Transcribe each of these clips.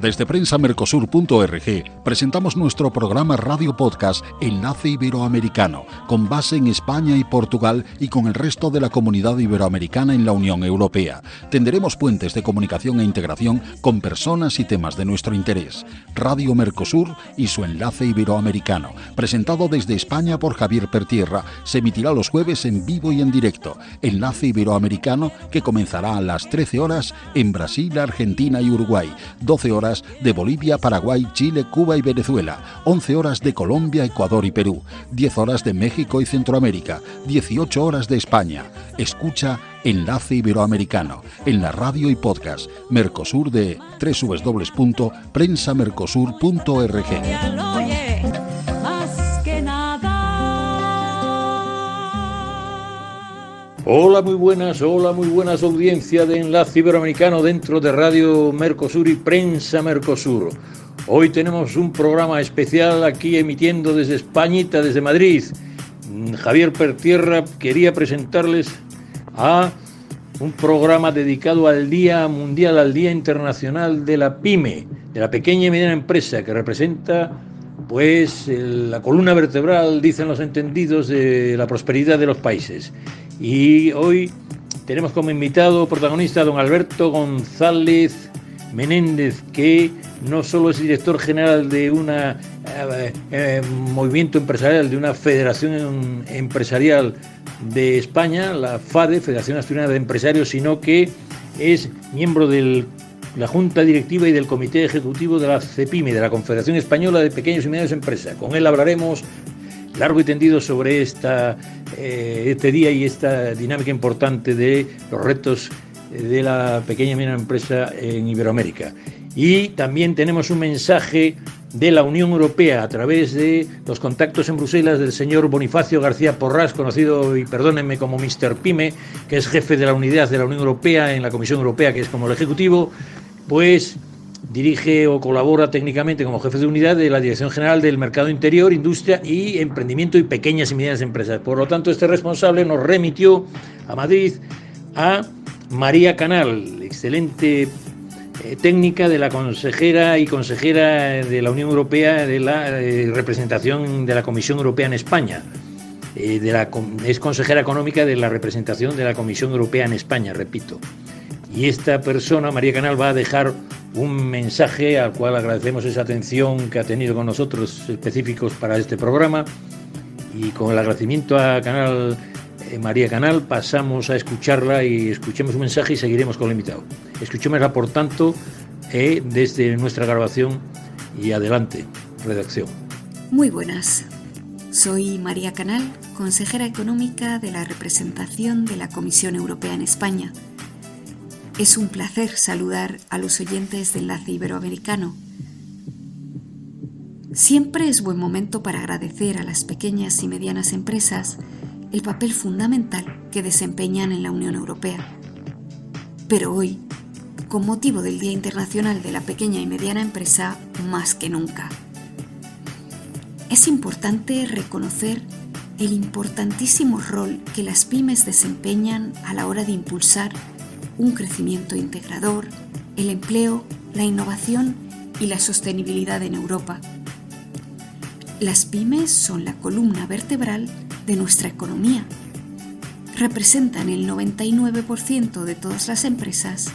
Desde prensamercosur.org presentamos nuestro programa Radio Podcast Enlace Iberoamericano, con base en España y Portugal y con el resto de la comunidad iberoamericana en la Unión Europea. Tenderemos puentes de comunicación e integración con personas y temas de nuestro interés. Radio Mercosur y su Enlace Iberoamericano, presentado desde España por Javier Pertierra, se emitirá los jueves en vivo y en directo. Enlace Iberoamericano, que comenzará a las 13 horas en Brasil, Argentina y Uruguay, 12 horas de Bolivia, Paraguay, Chile, Cuba y Venezuela, 11 horas de Colombia, Ecuador y Perú, 10 horas de México y Centroamérica, 18 horas de España. Escucha Enlace Iberoamericano en la radio y podcast Mercosur de www.prensamercosur.org. Hola, muy buenas audiencia de Enlace Iberoamericano dentro de Radio Mercosur y Prensa Mercosur. Hoy tenemos un programa especial aquí emitiendo desde Españita, desde Madrid. Javier Pertierra quería presentarles a un programa dedicado al Día Mundial, al Día Internacional de la PYME, de la pequeña y mediana empresa, que representa pues la columna vertebral, dicen los entendidos, de la prosperidad de los países. Y hoy tenemos como invitado protagonista a don Alberto González Menéndez, que no solo es director general de un movimiento empresarial, de una federación empresarial de España, la FADE, Federación Asturiana de Empresarios, sino que es miembro de la Junta Directiva y del Comité Ejecutivo de la CEPIME, de la Confederación Española de Pequeñas y Medianas Empresas. Con él hablaremos largo y tendido sobre este día y esta dinámica importante de los retos de la pequeña y mediana empresa en Iberoamérica. Y también tenemos un mensaje de la Unión Europea a través de los contactos en Bruselas del señor Bonifacio García Porras, conocido, y perdónenme, como Mr. Pyme, que es jefe de la unidad de la Unión Europea en la Comisión Europea, que es como el Ejecutivo, pues dirige o colabora técnicamente como jefe de unidad de la Dirección General del Mercado Interior, Industria y Emprendimiento y Pequeñas y Medianas Empresas. Por lo tanto, este responsable nos remitió a Madrid a María Canal, excelente técnica de la consejera de la Unión Europea de la representación de la Comisión Europea en España. Es consejera económica de la representación de la Comisión Europea en España, repito. Y esta persona, María Canal, va a dejar un mensaje al cual agradecemos esa atención que ha tenido con nosotros específicos para este programa. Y con el agradecimiento a María Canal, pasamos a escucharla y escuchemos un mensaje y seguiremos con el invitado. Escuchémosla, por tanto, desde nuestra grabación y adelante, redacción. Muy buenas. Soy María Canal, consejera económica de la representación de la Comisión Europea en España. Es un placer saludar a los oyentes de Enlace Iberoamericano. Siempre es buen momento para agradecer a las pequeñas y medianas empresas el papel fundamental que desempeñan en la Unión Europea. Pero hoy, con motivo del Día Internacional de la Pequeña y Mediana Empresa, más que nunca, es importante reconocer el importantísimo rol que las pymes desempeñan a la hora de impulsar un crecimiento integrador, el empleo, la innovación y la sostenibilidad en Europa. Las pymes son la columna vertebral de nuestra economía. Representan el 99% de todas las empresas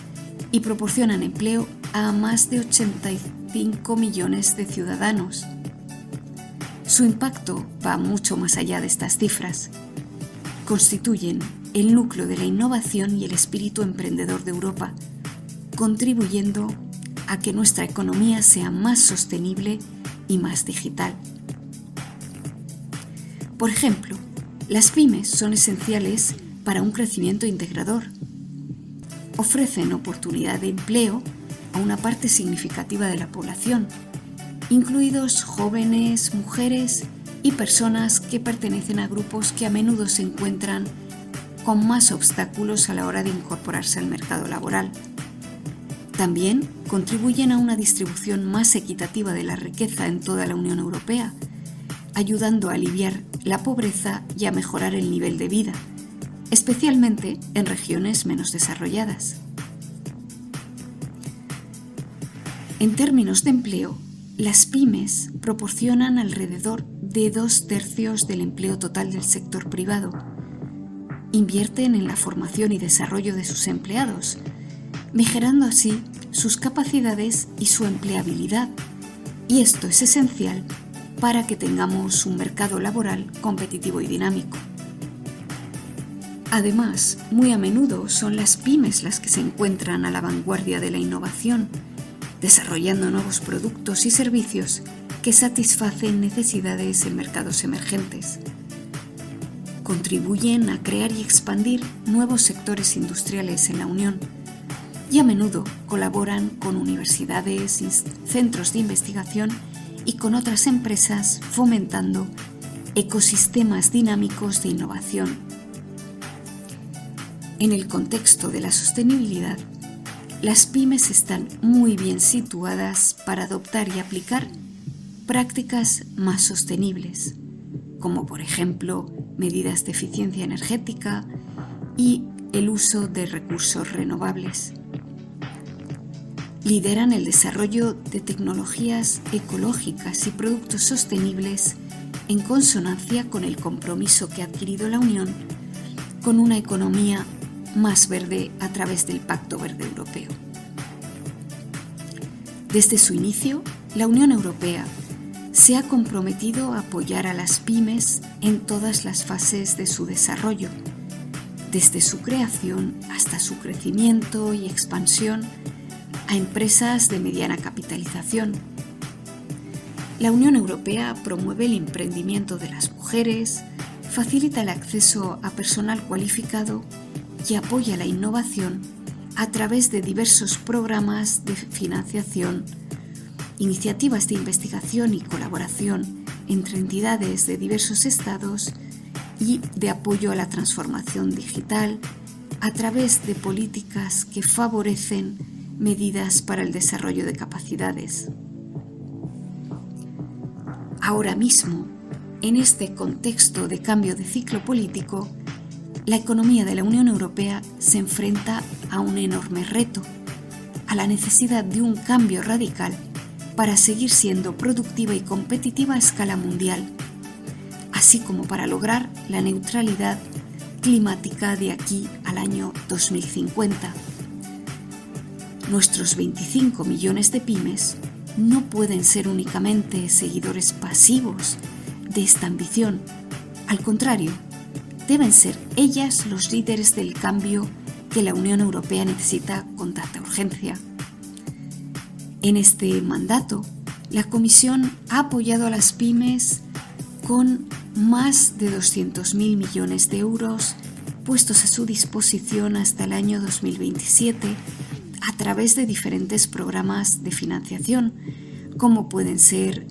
y proporcionan empleo a más de 85 millones de ciudadanos. Su impacto va mucho más allá de estas cifras. Constituyen el núcleo de la innovación y el espíritu emprendedor de Europa, contribuyendo a que nuestra economía sea más sostenible y más digital. Por ejemplo, las pymes son esenciales para un crecimiento integrador. Ofrecen oportunidad de empleo a una parte significativa de la población, incluidos jóvenes, mujeres y personas que pertenecen a grupos que a menudo se encuentran con más obstáculos a la hora de incorporarse al mercado laboral. También contribuyen a una distribución más equitativa de la riqueza en toda la Unión Europea, ayudando a aliviar la pobreza y a mejorar el nivel de vida, especialmente en regiones menos desarrolladas. En términos de empleo, las pymes proporcionan alrededor de 2/3 del empleo total del sector privado. Invierten en la formación y desarrollo de sus empleados, mejorando así sus capacidades y su empleabilidad, y esto es esencial para que tengamos un mercado laboral competitivo y dinámico. Además, muy a menudo son las pymes las que se encuentran a la vanguardia de la innovación, desarrollando nuevos productos y servicios que satisfacen necesidades en mercados emergentes. Contribuyen a crear y expandir nuevos sectores industriales en la Unión y a menudo colaboran con universidades, centros de investigación y con otras empresas, fomentando ecosistemas dinámicos de innovación. En el contexto de la sostenibilidad, las pymes están muy bien situadas para adoptar y aplicar prácticas más sostenibles, como por ejemplo medidas de eficiencia energética y el uso de recursos renovables. Lideran el desarrollo de tecnologías ecológicas y productos sostenibles en consonancia con el compromiso que ha adquirido la Unión con una economía más verde a través del Pacto Verde Europeo. Desde su inicio, la Unión Europea se ha comprometido a apoyar a las pymes en todas las fases de su desarrollo, desde su creación hasta su crecimiento y expansión a empresas de mediana capitalización. La Unión Europea promueve el emprendimiento de las mujeres, facilita el acceso a personal cualificado y apoya la innovación a través de diversos programas de financiación, iniciativas de investigación y colaboración entre entidades de diversos estados y de apoyo a la transformación digital a través de políticas que favorecen medidas para el desarrollo de capacidades. Ahora mismo, en este contexto de cambio de ciclo político, la economía de la Unión Europea se enfrenta a un enorme reto, a la necesidad de un cambio radical para seguir siendo productiva y competitiva a escala mundial, así como para lograr la neutralidad climática de aquí al año 2050. Nuestros 25 millones de pymes no pueden ser únicamente seguidores pasivos de esta ambición. Al contrario, deben ser ellas los líderes del cambio que la Unión Europea necesita con tanta urgencia. En este mandato, la Comisión ha apoyado a las pymes con más de 200.000 millones de euros puestos a su disposición hasta el año 2027 a través de diferentes programas de financiación, como pueden ser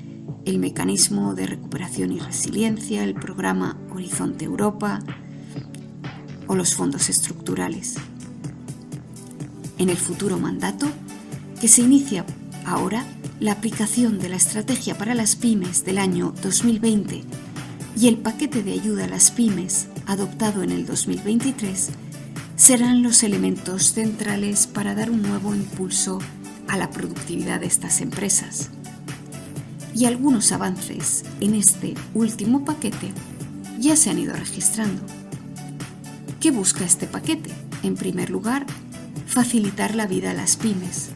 el Mecanismo de Recuperación y Resiliencia, el Programa Horizonte Europa o los fondos estructurales. En el futuro mandato, que se inicia ahora, la aplicación de la Estrategia para las Pymes del año 2020 y el paquete de ayuda a las pymes adoptado en el 2023 serán los elementos centrales para dar un nuevo impulso a la productividad de estas empresas. Y algunos avances en este último paquete ya se han ido registrando. ¿Qué busca este paquete? En primer lugar, facilitar la vida a las pymes.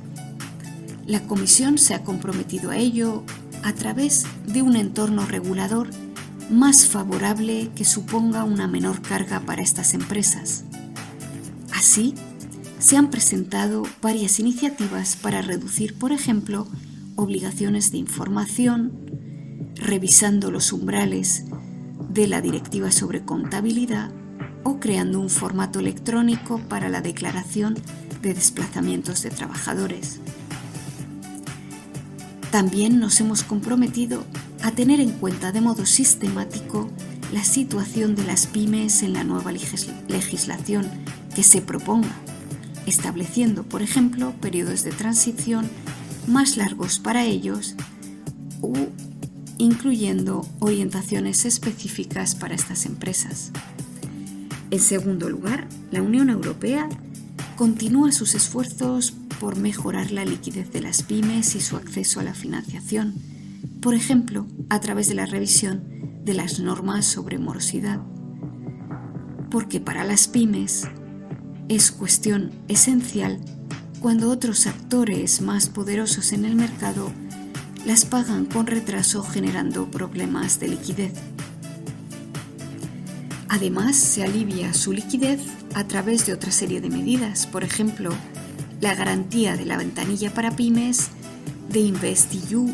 La Comisión se ha comprometido a ello a través de un entorno regulador más favorable que suponga una menor carga para estas empresas. Así, se han presentado varias iniciativas para reducir, por ejemplo, obligaciones de información, revisando los umbrales de la Directiva sobre Contabilidad o creando un formato electrónico para la declaración de desplazamientos de trabajadores. También nos hemos comprometido a tener en cuenta de modo sistemático la situación de las pymes en la nueva legislación que se proponga, estableciendo, por ejemplo, periodos de transición más largos para ellos o incluyendo orientaciones específicas para estas empresas. En segundo lugar, la Unión Europea continúa sus esfuerzos por mejorar la liquidez de las pymes y su acceso a la financiación, por ejemplo, a través de la revisión de las normas sobre morosidad. Porque para las pymes es cuestión esencial cuando otros actores más poderosos en el mercado las pagan con retraso, generando problemas de liquidez. Además, se alivia su liquidez a través de otra serie de medidas, por ejemplo, la garantía de la ventanilla para pymes de InvestEU,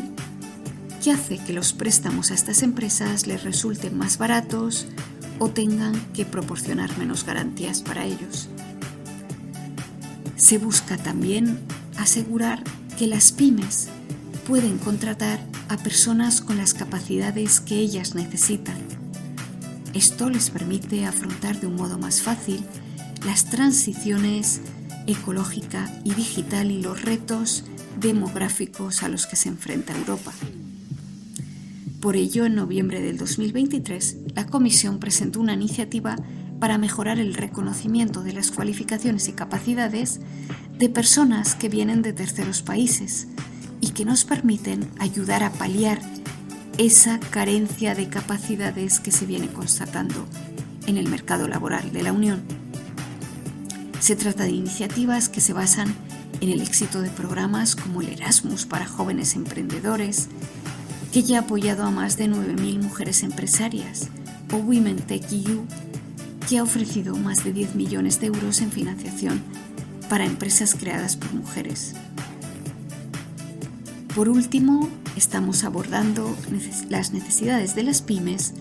que hace que los préstamos a estas empresas les resulten más baratos o tengan que proporcionar menos garantías para ellos. Se busca también asegurar que las pymes pueden contratar a personas con las capacidades que ellas necesitan. Esto les permite afrontar de un modo más fácil las transiciones ecológica y digital y los retos demográficos a los que se enfrenta Europa. Por ello, en noviembre del 2023, la Comisión presentó una iniciativa para mejorar el reconocimiento de las cualificaciones y capacidades de personas que vienen de terceros países y que nos permiten ayudar a paliar esa carencia de capacidades que se viene constatando en el mercado laboral de la Unión. Se trata de iniciativas que se basan en el éxito de programas como el Erasmus para jóvenes emprendedores, que ya ha apoyado a más de 9.000 mujeres empresarias, o Women Tech EU, que ha ofrecido más de 10 millones de euros en financiación para empresas creadas por mujeres. Por último, estamos abordando las necesidades de las pymes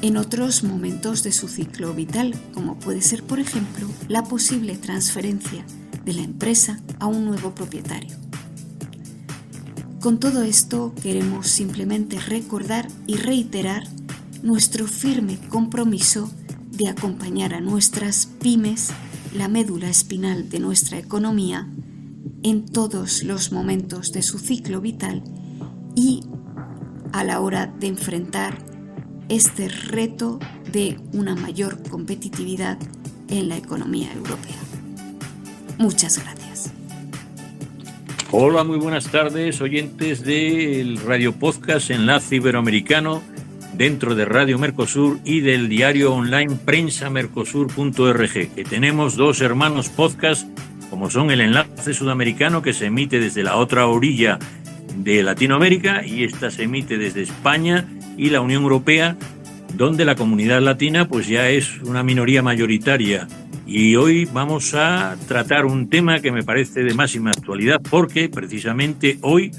en otros momentos de su ciclo vital, como puede ser, por ejemplo, la posible transferencia de la empresa a un nuevo propietario. Con todo esto, queremos simplemente recordar y reiterar nuestro firme compromiso de acompañar a nuestras pymes, la médula espinal de nuestra economía, en todos los momentos de su ciclo vital y a la hora de enfrentar este reto de una mayor competitividad en la economía europea. Muchas gracias. Hola, muy buenas tardes, oyentes del Radio Podcast Enlace Iberoamericano dentro de Radio Mercosur y del diario online prensamercosur.org, que tenemos dos hermanos podcast, como son el Enlace Sudamericano, que se emite desde la otra orilla de Latinoamérica, y esta se emite desde España, y la Unión Europea, donde la comunidad latina pues ya es una minoría mayoritaria. Y hoy vamos a tratar un tema que me parece de máxima actualidad, porque precisamente hoy,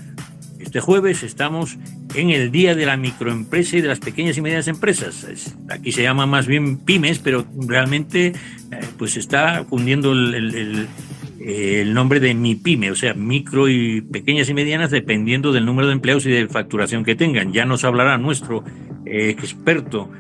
este jueves, estamos en el Día de la Microempresa y de las Pequeñas y Medianas Empresas. Aquí se llama más bien pymes, pero realmente pues está fundiendo el nombre de MIPYME, o sea, micro y pequeñas y medianas, dependiendo del número de empleados y de facturación que tengan. Ya nos hablará nuestro experto,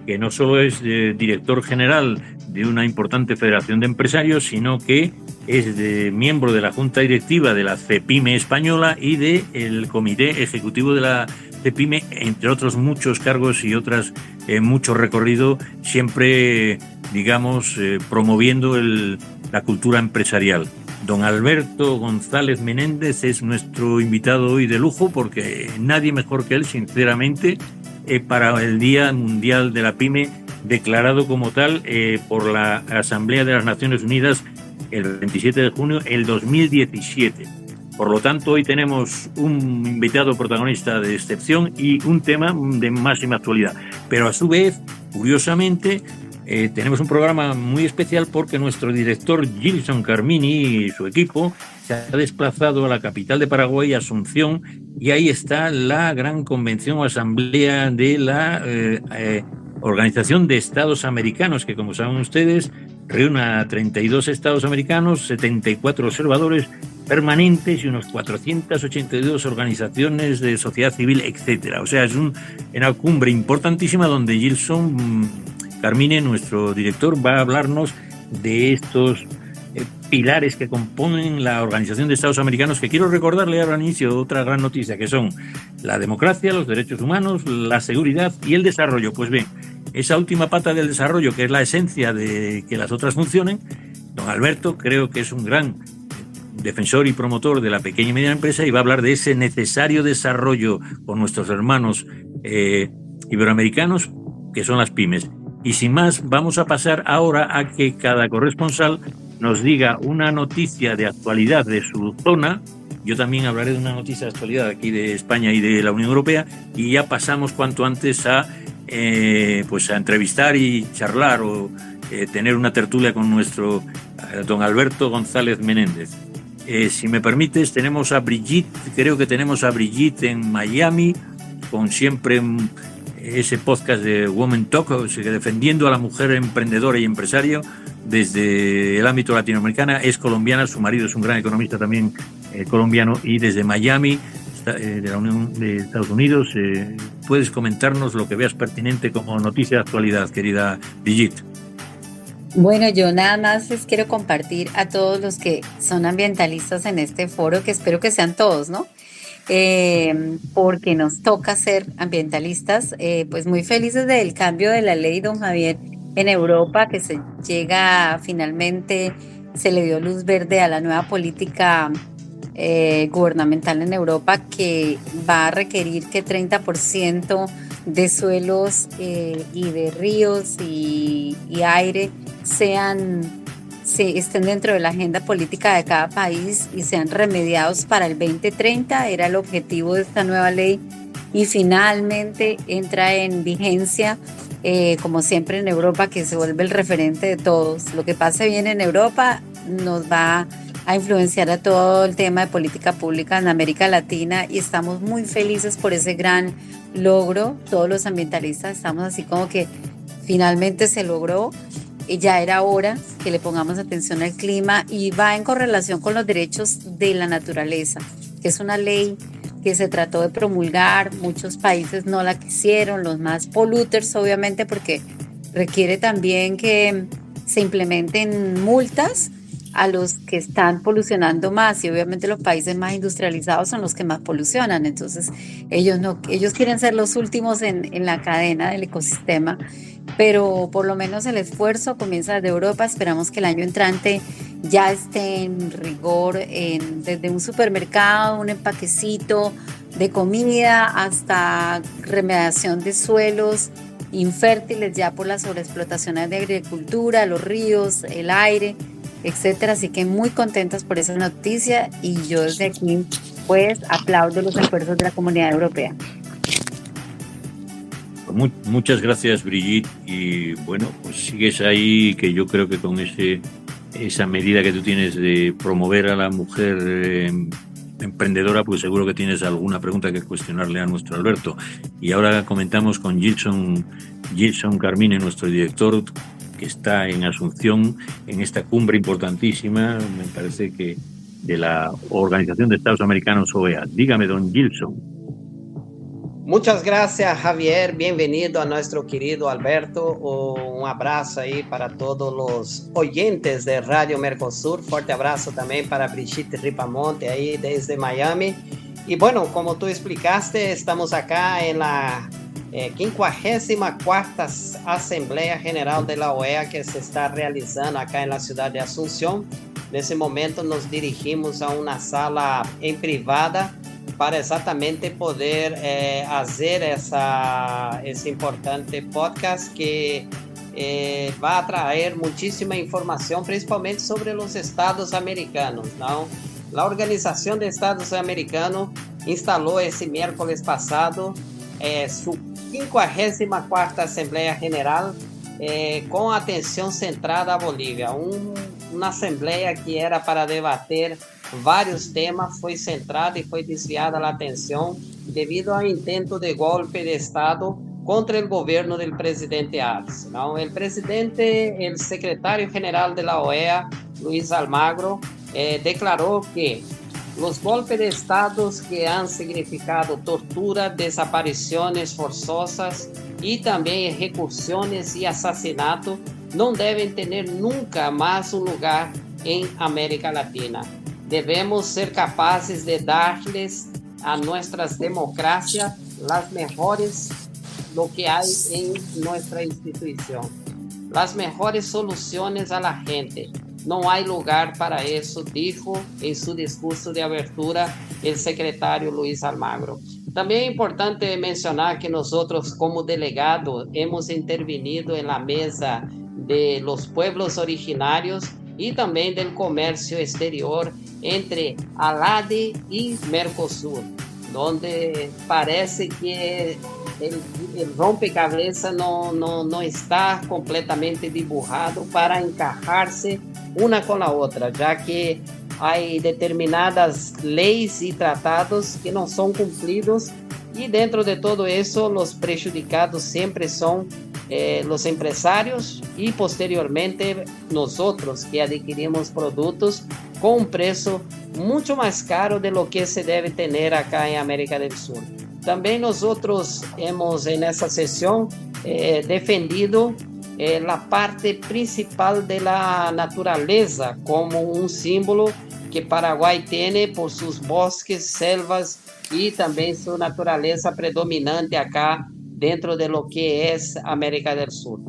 que no solo es director general de una importante federación de empresarios, sino que es miembro de la Junta Directiva de la CEPYME española y del Comité Ejecutivo de la CEPYME, entre otros muchos cargos y otras mucho recorrido, siempre, digamos, promoviendo la cultura empresarial. Don Alberto González Menéndez es nuestro invitado hoy de lujo, porque nadie mejor que él, sinceramente, para el Día Mundial de la Pyme, declarado como tal por la Asamblea de las Naciones Unidas el 27 de junio del 2017. Por lo tanto, hoy tenemos un invitado protagonista de excepción y un tema de máxima actualidad. Pero a su vez, curiosamente, tenemos un programa muy especial, porque nuestro director Gilson Carmini y su equipo se ha desplazado a la capital de Paraguay, Asunción, y ahí está la gran convención o asamblea de la Organización de Estados Americanos, que, como saben ustedes, reúne a 32 estados americanos, 74 observadores permanentes y unos 482 organizaciones de sociedad civil, etcétera. O sea, es una cumbre importantísima donde Gilson Carmine, nuestro director, va a hablarnos de estos pilares que componen la Organización de Estados Americanos, que quiero recordarle ahora al inicio otra gran noticia, que son la democracia, los derechos humanos, la seguridad y el desarrollo. Pues bien, esa última pata del desarrollo, que es la esencia de que las otras funcionen, don Alberto creo que es un gran defensor y promotor de la pequeña y mediana empresa, y va a hablar de ese necesario desarrollo con nuestros hermanos iberoamericanos, que son las pymes. Y sin más, vamos a pasar ahora a que cada corresponsal nos diga una noticia de actualidad de su zona. Yo también hablaré de una noticia de actualidad aquí de España y de la Unión Europea, y ya pasamos cuanto antes a entrevistar y charlar o tener una tertulia con nuestro don Alberto González Menéndez. Si me permites, tenemos a Brigitte, creo que tenemos a Brigitte en Miami, con siempre ese podcast de Women Talk, o sea, defendiendo a la mujer emprendedora y empresario desde el ámbito latinoamericano. Es colombiana, su marido es un gran economista también colombiano, y desde Miami, de la Unión de Estados Unidos, puedes comentarnos lo que veas pertinente como noticia de actualidad, querida Brigitte. Bueno, yo nada más les quiero compartir a todos los que son ambientalistas en este foro, que espero que sean todos, ¿no? Porque nos toca ser ambientalistas, pues muy felices del cambio de la ley, don Javier, en Europa, que se llega finalmente, se le dio luz verde a la nueva política gubernamental en Europa, que va a requerir que 30% de suelos y de ríos y aire estén dentro de la agenda política de cada país y sean remediados para el 2030. Era el objetivo de esta nueva ley, y finalmente entra en vigencia, como siempre en Europa, que se vuelve el referente de todos. Lo que pase bien en Europa nos va a influenciar a todo el tema de política pública en América Latina, y estamos muy felices por ese gran logro. Todos los ambientalistas estamos así como que finalmente se logró, y ya era hora que le pongamos atención al clima, y va en correlación con los derechos de la naturaleza, que es una ley que se trató de promulgar. Muchos países no la quisieron, los más polluters obviamente, porque requiere también que se implementen multas a los que están polucionando más, y obviamente los países más industrializados son los que más polucionan. Entonces ellos quieren ser los últimos en la cadena del ecosistema, pero por lo menos el esfuerzo comienza desde Europa. Esperamos que el año entrante ya esté en rigor desde un supermercado, un empaquecito de comida, hasta remediación de suelos infértiles ya por las sobreexplotaciones de agricultura, los ríos, el aire, etcétera. Así que muy contentas por esa noticia, y yo desde aquí pues aplaudo los esfuerzos de la Comunidad Europea. Muchas gracias, Brigitte, y bueno, pues sigues ahí, que yo creo que con esa medida que tú tienes de promover a la mujer emprendedora, pues seguro que tienes alguna pregunta que cuestionarle a nuestro Alberto. Y ahora comentamos con Gilson Carmine, nuestro director, que está en Asunción, en esta cumbre importantísima, me parece que de la Organización de Estados Americanos, OEA. Dígame, don Gilson. Muchas gracias, Javier. Bienvenido a nuestro querido Alberto. Un abrazo ahí para todos los oyentes de Radio Mercosur. Fuerte abrazo también para Brigitte Ripamonte ahí desde Miami. Y bueno, como tú explicaste, estamos acá en la 54ª Asamblea General de la OEA, que se está realizando acá en la ciudad de Asunción. En ese momento nos dirigimos a una sala en privada para exatamente poder hacer esse importante podcast que va a traer muchísima información, principalmente sobre los Estados americanos, ¿no? La Organización de Estados Americanos instaló ese miércoles pasado su 54ª Asamblea General con atención centrada a Bolívia. Una asamblea que era para debater vários temas, foi centrada e foi desviada a atenção devido ao intento de golpe de Estado contra o governo do presidente Arce. Não, o secretário-geral da OEA, Luis Almagro, declarou que os golpes de Estado que han significado tortura, desaparições forçosas e também execuções e assassinato não devem ter nunca mais lugar em América Latina. Debemos ser capazes de darles a nuestras democracias las mejores, lo que hay en nuestra institución, las mejores soluciones a la gente, no hay lugar para eso, dijo en su discurso de abertura el secretario Luis Almagro. También es importante mencionar que nosotros como delegados hemos intervenido en la mesa de los pueblos originarios y también del comercio exterior entre ALADE y Mercosur, donde parece que el rompecabezas no está completamente dibujado para encajarse una con la otra, ya que hay determinadas leyes y tratados que no son cumplidos y dentro de todo eso los perjudicados siempre son los empresarios y posteriormente nosotros que adquirimos productos con un precio mucho más caro de lo que se debe tener acá en América del Sur. También nosotros hemos en esa sesión defendido la parte principal de la naturaleza como un símbolo que Paraguay tiene por sus bosques, selvas y también su naturaleza predominante acá dentro de lo que es América del Sur.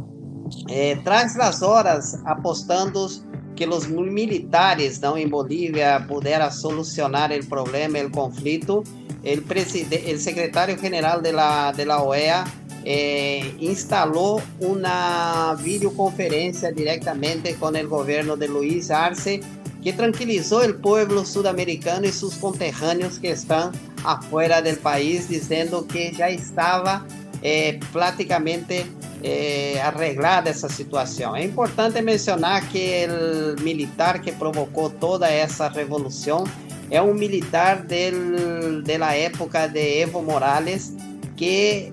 Tras las horas apostando que los militares en Bolivia pudieran solucionar el problema, el conflicto, el secretario general de la OEA instaló una videoconferencia directamente con el gobierno de Luis Arce, que tranquilizó el pueblo sudamericano y sus conterráneos que están afuera del país, diciendo que ya estaba prácticamente arreglada esa situación. Es importante mencionar que el militar que provocó toda esa revolución es un militar de la época de Evo Morales, que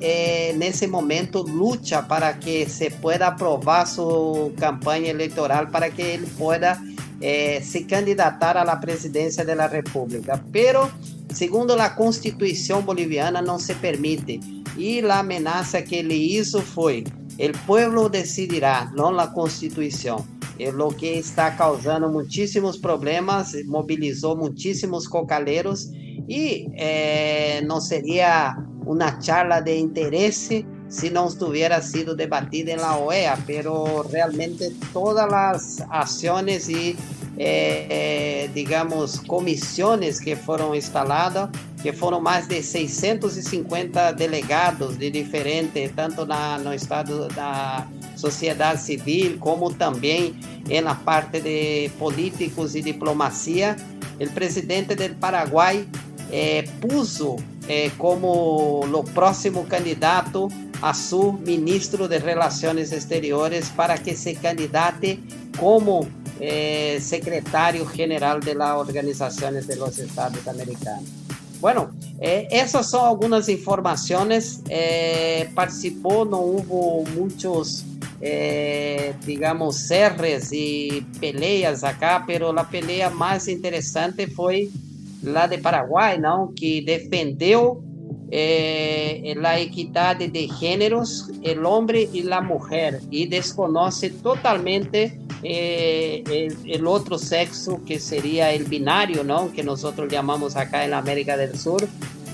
en ese momento lucha para que se pueda aprobar su campaña electoral, para que él pueda se candidatar a la presidencia de la República. Pero, segundo la Constitución boliviana, no se permite. Y la amenaza que le hizo fue: el pueblo decidirá, no la Constitución. Es lo que está causando muchísimos problemas, movilizó muchísimos cocaleros y no sería una charla de interés si no estuviera sido debatida en la OEA, pero realmente todas las acciones y digamos comisiones que fueron instaladas, que fueron más de 650 delegados de diferentes, tanto no estado da sociedad civil como también en la parte de políticos y diplomacia. El presidente del Paraguay puso como lo próximo candidato a su ministro de Relaciones Exteriores para que se candidate como secretario general de las Organizaciones de los Estados Americanos. Bueno, esas son algunas informaciones. Participó, no hubo muchos, digamos, cerres y peleas acá, pero la pelea más interesante fue la de Paraguay, ¿no? Que defendió la equidad de géneros, el hombre y la mujer, y desconoce totalmente el otro sexo, que sería el binario, ¿no? Que nosotros llamamos acá en América del Sur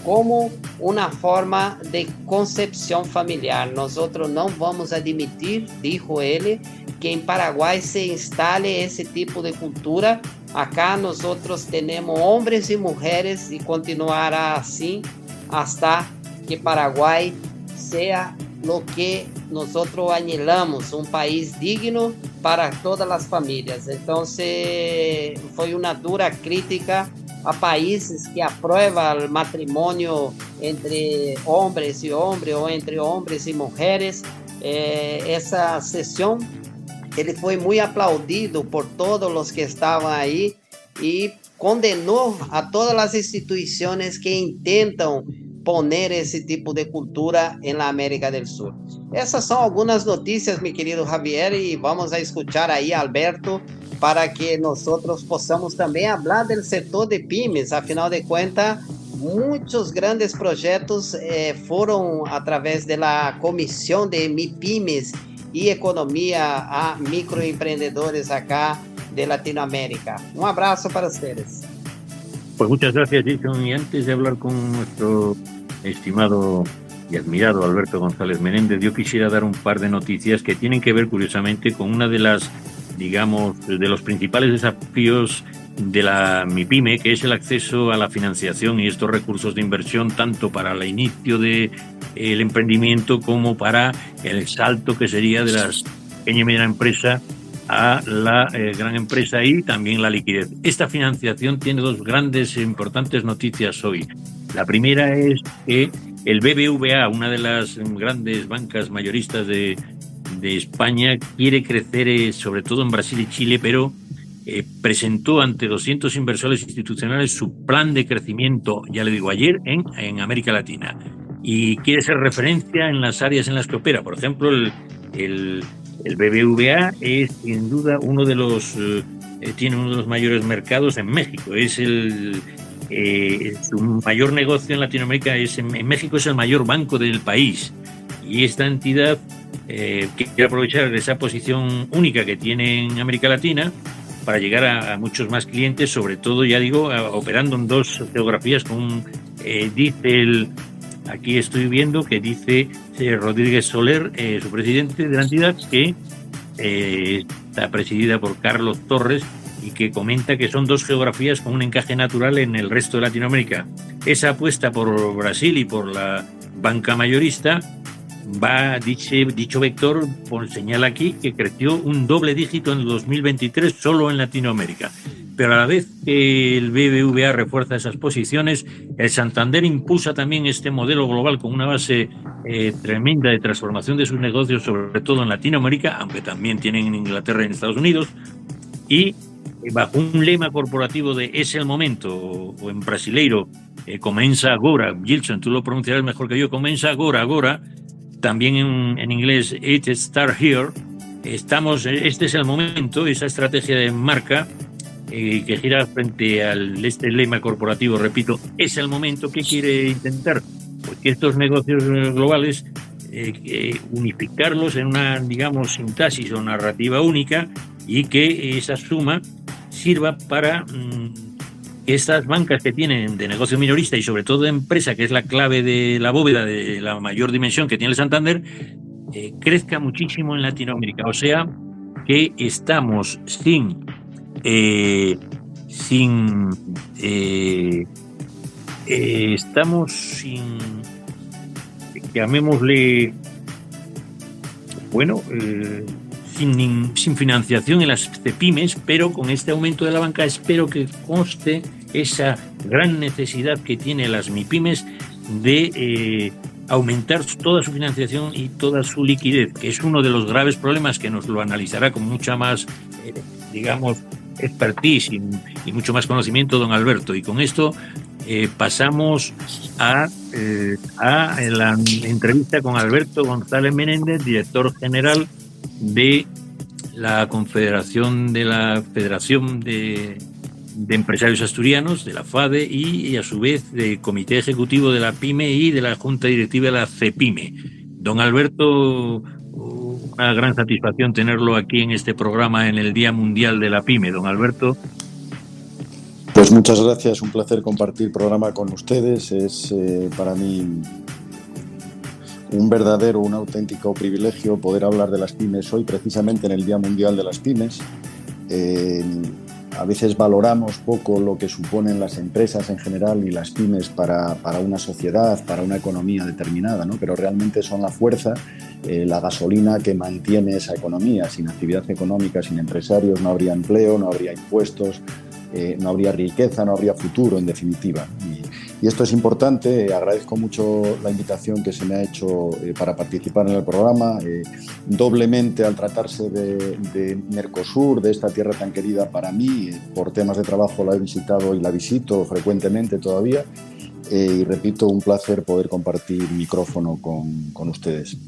como una forma de concepción familiar. Nosotros no vamos a admitir, dijo él, que en Paraguay se instale ese tipo de cultura. Acá nosotros tenemos hombres y mujeres y continuará así hasta que Paraguay sea lo que nosotros anhelamos, un país digno para todas las familias. Entonces fue una dura crítica a países que aprueban el matrimonio entre hombres y hombres o entre hombres y mujeres. Esa sesión él fue muy aplaudido por todos los que estaban ahí y condenó a todas las instituciones que intentan poner ese tipo de cultura en la América del Sur. Esas son algunas noticias, mi querido Javier, y vamos a escuchar ahí a Alberto para que nosotros podamos también hablar del sector de pymes. A final de cuentas, muchos grandes proyectos fueron a través de la Comisión de MIPYMES y Economía a Microemprendedores acá de Latinoamérica. Un abrazo para ustedes. Pues muchas gracias, Jason. Y antes de hablar con nuestro estimado y admirado Alberto González Menéndez, yo quisiera dar un par de noticias que tienen que ver curiosamente con una de las digamos, de los principales desafíos de la MIPYME, que es el acceso a la financiación y estos recursos de inversión tanto para el inicio del emprendimiento como para el salto que sería de la pequeña y mediana empresa a la gran empresa y también la liquidez. Esta financiación tiene dos grandes e importantes noticias hoy. La primera es que el BBVA, una de las grandes bancas mayoristas de España, quiere crecer sobre todo en Brasil y Chile, pero presentó ante 200 inversores institucionales su plan de crecimiento, ya le digo, ayer en América Latina, y quiere ser referencia en las áreas en las que opera. Por ejemplo, el BBVA es sin duda tiene uno de los mayores mercados en México. Su mayor negocio en Latinoamérica en México, es el mayor banco del país, y esta entidad quiere aprovechar esa posición única que tiene en América Latina para llegar a muchos más clientes, sobre todo, ya digo, operando en dos geografías. Aquí estoy viendo que dice Rodríguez Soler, su presidente de la entidad, que está presidida por Carlos Torres, y que comenta que son dos geografías con un encaje natural en el resto de Latinoamérica. Esa apuesta por Brasil y por la banca mayorista dicho vector señala aquí que creció un doble dígito en el 2023 solo en Latinoamérica. Pero a la vez que el BBVA refuerza esas posiciones, el Santander impulsa también este modelo global con una base tremenda de transformación de sus negocios, sobre todo en Latinoamérica, aunque también tienen en Inglaterra y en Estados Unidos, y bajo un lema corporativo de "es el momento", o en brasileiro, comienza agora. Gilson, tú lo pronunciarás mejor que yo. Comienza agora. También en inglés, "It start here". Este es el momento, esa estrategia de marca que gira frente al lema corporativo, repito, es el momento. ¿Qué quiere intentar? Pues que estos negocios globales, unificarlos en una, digamos, sintaxis o narrativa única, y que esa suma sirva para que estas bancas que tienen de negocio minorista y sobre todo de empresa, que es la clave de la bóveda de la mayor dimensión que tiene el Santander, crezca muchísimo en Latinoamérica. O sea, que estamos llamémosle, sin financiación en las CEPYMES, pero con este aumento de la banca espero que conste esa gran necesidad que tienen las MIPYMES de aumentar toda su financiación y toda su liquidez, que es uno de los graves problemas que nos lo analizará con mucha más, expertise y mucho más conocimiento don Alberto. Y con esto pasamos a la entrevista con Alberto González Menéndez, director general de la Confederación de la Federación de Empresarios Asturianos, de la FADE, y a su vez del Comité Ejecutivo de la PYME y de la Junta Directiva de la CEPYME. Don Alberto, una gran satisfacción tenerlo aquí en este programa en el Día Mundial de la PYME. Don Alberto. Pues muchas gracias, un placer compartir programa con ustedes. Es para mí un auténtico privilegio poder hablar de las pymes hoy, precisamente en el Día Mundial de las Pymes. A veces valoramos poco lo que suponen las empresas en general y las pymes para una sociedad, para una economía determinada, ¿no? Pero realmente son la fuerza, la gasolina que mantiene esa economía. Sin actividad económica, sin empresarios, no habría empleo, no habría impuestos, no habría riqueza, no habría futuro, en definitiva. Y esto es importante. Agradezco mucho la invitación que se me ha hecho para participar en el programa, doblemente al tratarse de Mercosur, de esta tierra tan querida para mí. Por temas de trabajo la he visitado y la visito frecuentemente todavía, y repito, un placer poder compartir micrófono con ustedes.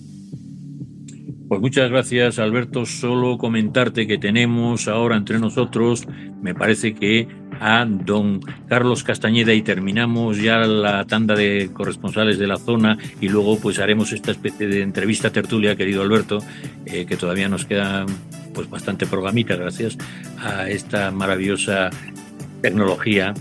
Pues muchas gracias, Alberto. Solo comentarte que tenemos ahora entre nosotros, me parece que a don Carlos Castañeda, y terminamos ya la tanda de corresponsales de la zona, y luego pues haremos esta especie de entrevista tertulia, querido Alberto, que todavía nos queda pues bastante programita gracias a esta maravillosa tecnología.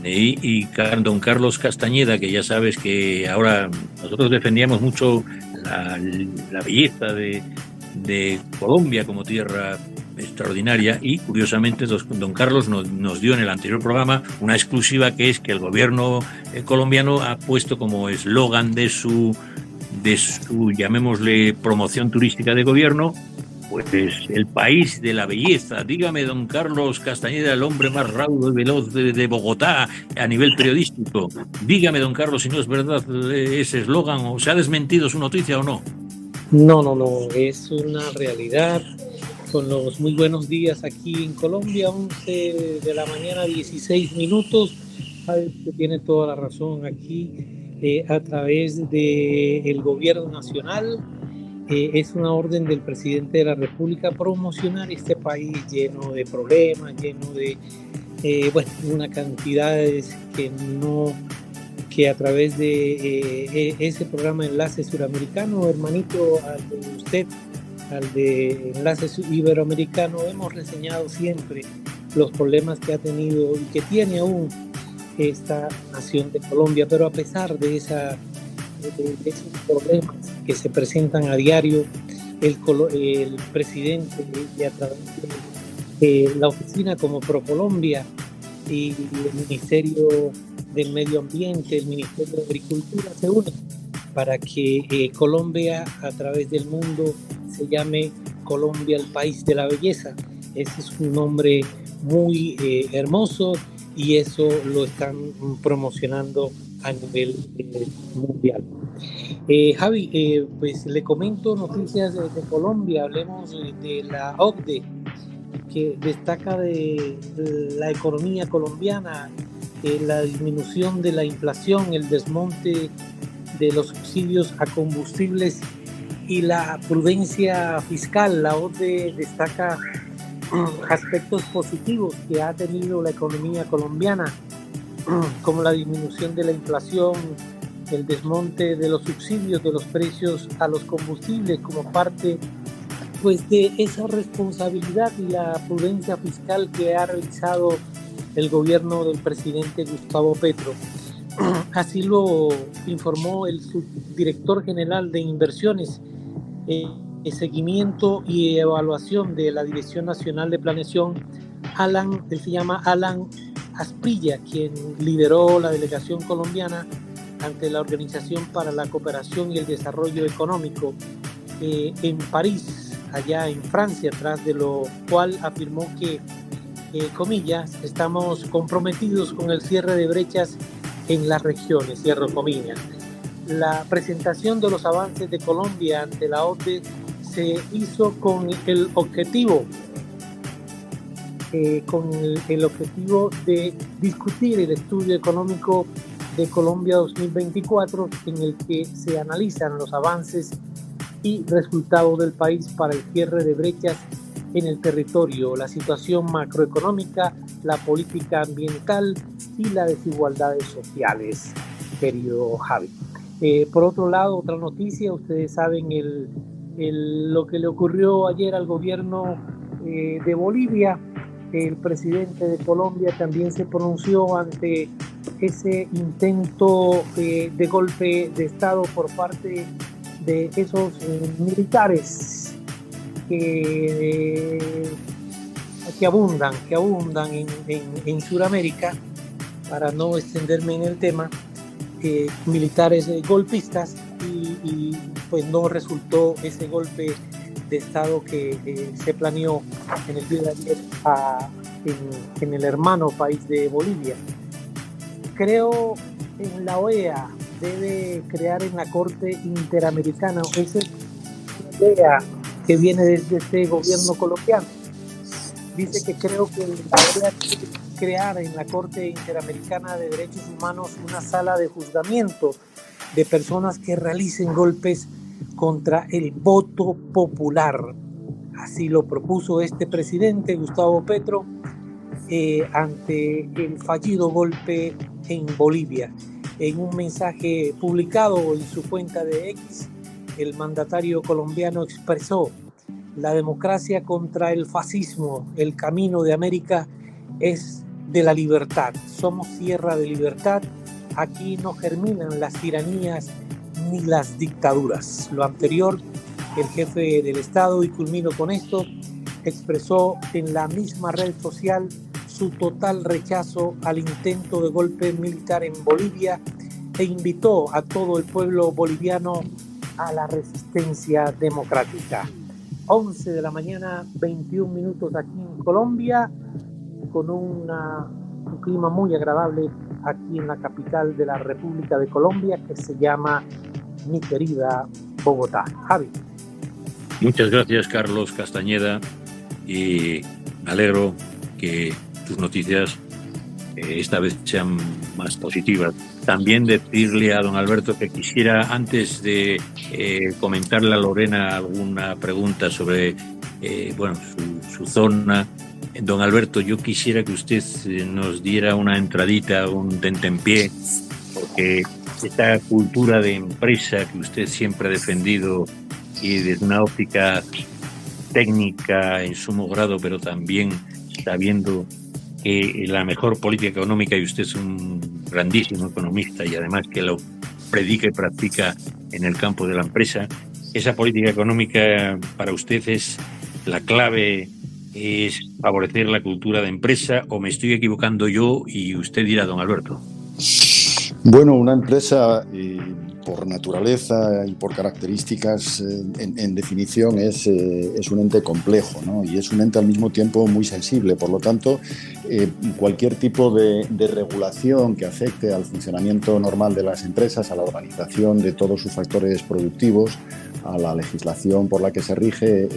Y don Carlos Castañeda, que ya sabes que ahora nosotros defendíamos mucho la belleza de Colombia como tierra extraordinaria y, curiosamente, don Carlos nos dio en el anterior programa una exclusiva, que es que el gobierno colombiano ha puesto como eslogan de su, llamémosle, promoción turística de gobierno, pues el país de la belleza. Dígame, don Carlos Castañeda, el hombre más raudo y veloz de Bogotá a nivel periodístico. Dígame, don Carlos, si no es verdad ese eslogan, o se ha desmentido su noticia o no. No, es una realidad. Con los muy buenos días aquí en Colombia, 11 de la mañana, 16 minutos. Tiene toda la razón aquí, a través del gobierno nacional. Es una orden del presidente de la República promocionar este país lleno de problemas, lleno de una cantidad que a través de ese programa Enlace Suramericano, hermanito, al de usted, al de Enlace Iberoamericano, hemos reseñado siempre los problemas que ha tenido y que tiene aún esta nación de Colombia, pero a pesar de esos problemas que se presentan a diario, el presidente, y a través de la oficina como ProColombia y el Ministerio del Medio Ambiente, el Ministerio de Agricultura, se unen para que Colombia, a través del mundo, se llame Colombia el país de la belleza. Ese es un nombre muy hermoso y eso lo están promocionando a nivel mundial. Javi, pues le comento noticias de Colombia. Hablemos de la OCDE, que destaca de la economía colombiana, la disminución de la inflación, el desmonte de los subsidios a combustibles y la prudencia fiscal. La OCDE destaca aspectos positivos que ha tenido la economía colombiana, como la disminución de la inflación, el desmonte de los subsidios de los precios a los combustibles como parte pues de esa responsabilidad y la prudencia fiscal que ha realizado el gobierno del presidente Gustavo Petro. Así lo informó el subdirector general de inversiones, seguimiento y evaluación de la Dirección Nacional de Planeación, él se llama Alan Asprilla, quien lideró la delegación colombiana ante la Organización para la Cooperación y el Desarrollo Económico en París, allá en Francia, tras de lo cual afirmó que, comillas, estamos comprometidos con el cierre de brechas en las regiones, cierro comillas. La presentación de los avances de Colombia ante la OCDE se hizo con el objetivo de discutir el estudio económico de Colombia 2024, en el que se analizan los avances y resultados del país para el cierre de brechas en el territorio, la situación macroeconómica, la política ambiental y las desigualdades sociales, querido Javi. Por otro lado, otra noticia, ustedes saben lo que le ocurrió ayer al gobierno de Bolivia. El presidente de Colombia también se pronunció ante ese intento de golpe de Estado por parte de esos militares que abundan en Sudamérica. Para no extenderme en el tema, militares golpistas, y pues no resultó ese golpe de Estado que se planeó en el día de ayer en el hermano país de Bolivia. Creo en la OEA debe crear en la Corte Interamericana, esa es la idea que viene desde este gobierno colombiano. Dice que creo que la OEA debe crear en la Corte Interamericana de Derechos Humanos una sala de juzgamiento de personas que realicen golpes contra el voto popular. Así lo propuso este presidente, Gustavo Petro, ante el fallido golpe en Bolivia. En un mensaje publicado en su cuenta de X, el mandatario colombiano expresó: la democracia contra el fascismo, el camino de América es de la libertad. Somos tierra de libertad, aquí no germinan las tiranías ni las dictaduras. Lo anterior, el jefe del Estado, y culmino con esto, expresó en la misma red social su total rechazo al intento de golpe militar en Bolivia e invitó a todo el pueblo boliviano a la resistencia democrática. 11 de la mañana, 21 minutos aquí en Colombia, con un clima muy agradable aquí en la capital de la República de Colombia, que se llama mi querida Bogotá. Javi. Muchas gracias, Carlos Castañeda, y me alegro que tus noticias esta vez sean más positivas. También decirle a don Alberto que quisiera, antes de comentarle a Lorena alguna pregunta sobre su zona, don Alberto, yo quisiera que usted nos diera una entradita, un tentempié, porque esta cultura de empresa que usted siempre ha defendido y desde una óptica técnica en sumo grado, pero también sabiendo que la mejor política económica, y usted es un grandísimo economista y además que lo predica y practica en el campo de la empresa, esa política económica para usted es la clave, es favorecer la cultura de empresa, o me estoy equivocando yo y usted dirá, don Alberto. Bueno, una empresa por naturaleza y por características, en definición, es un ente complejo, ¿no? Y es un ente al mismo tiempo muy sensible. Por lo tanto, cualquier tipo de regulación que afecte al funcionamiento normal de las empresas, a la organización de todos sus factores productivos, a la legislación por la que se rige,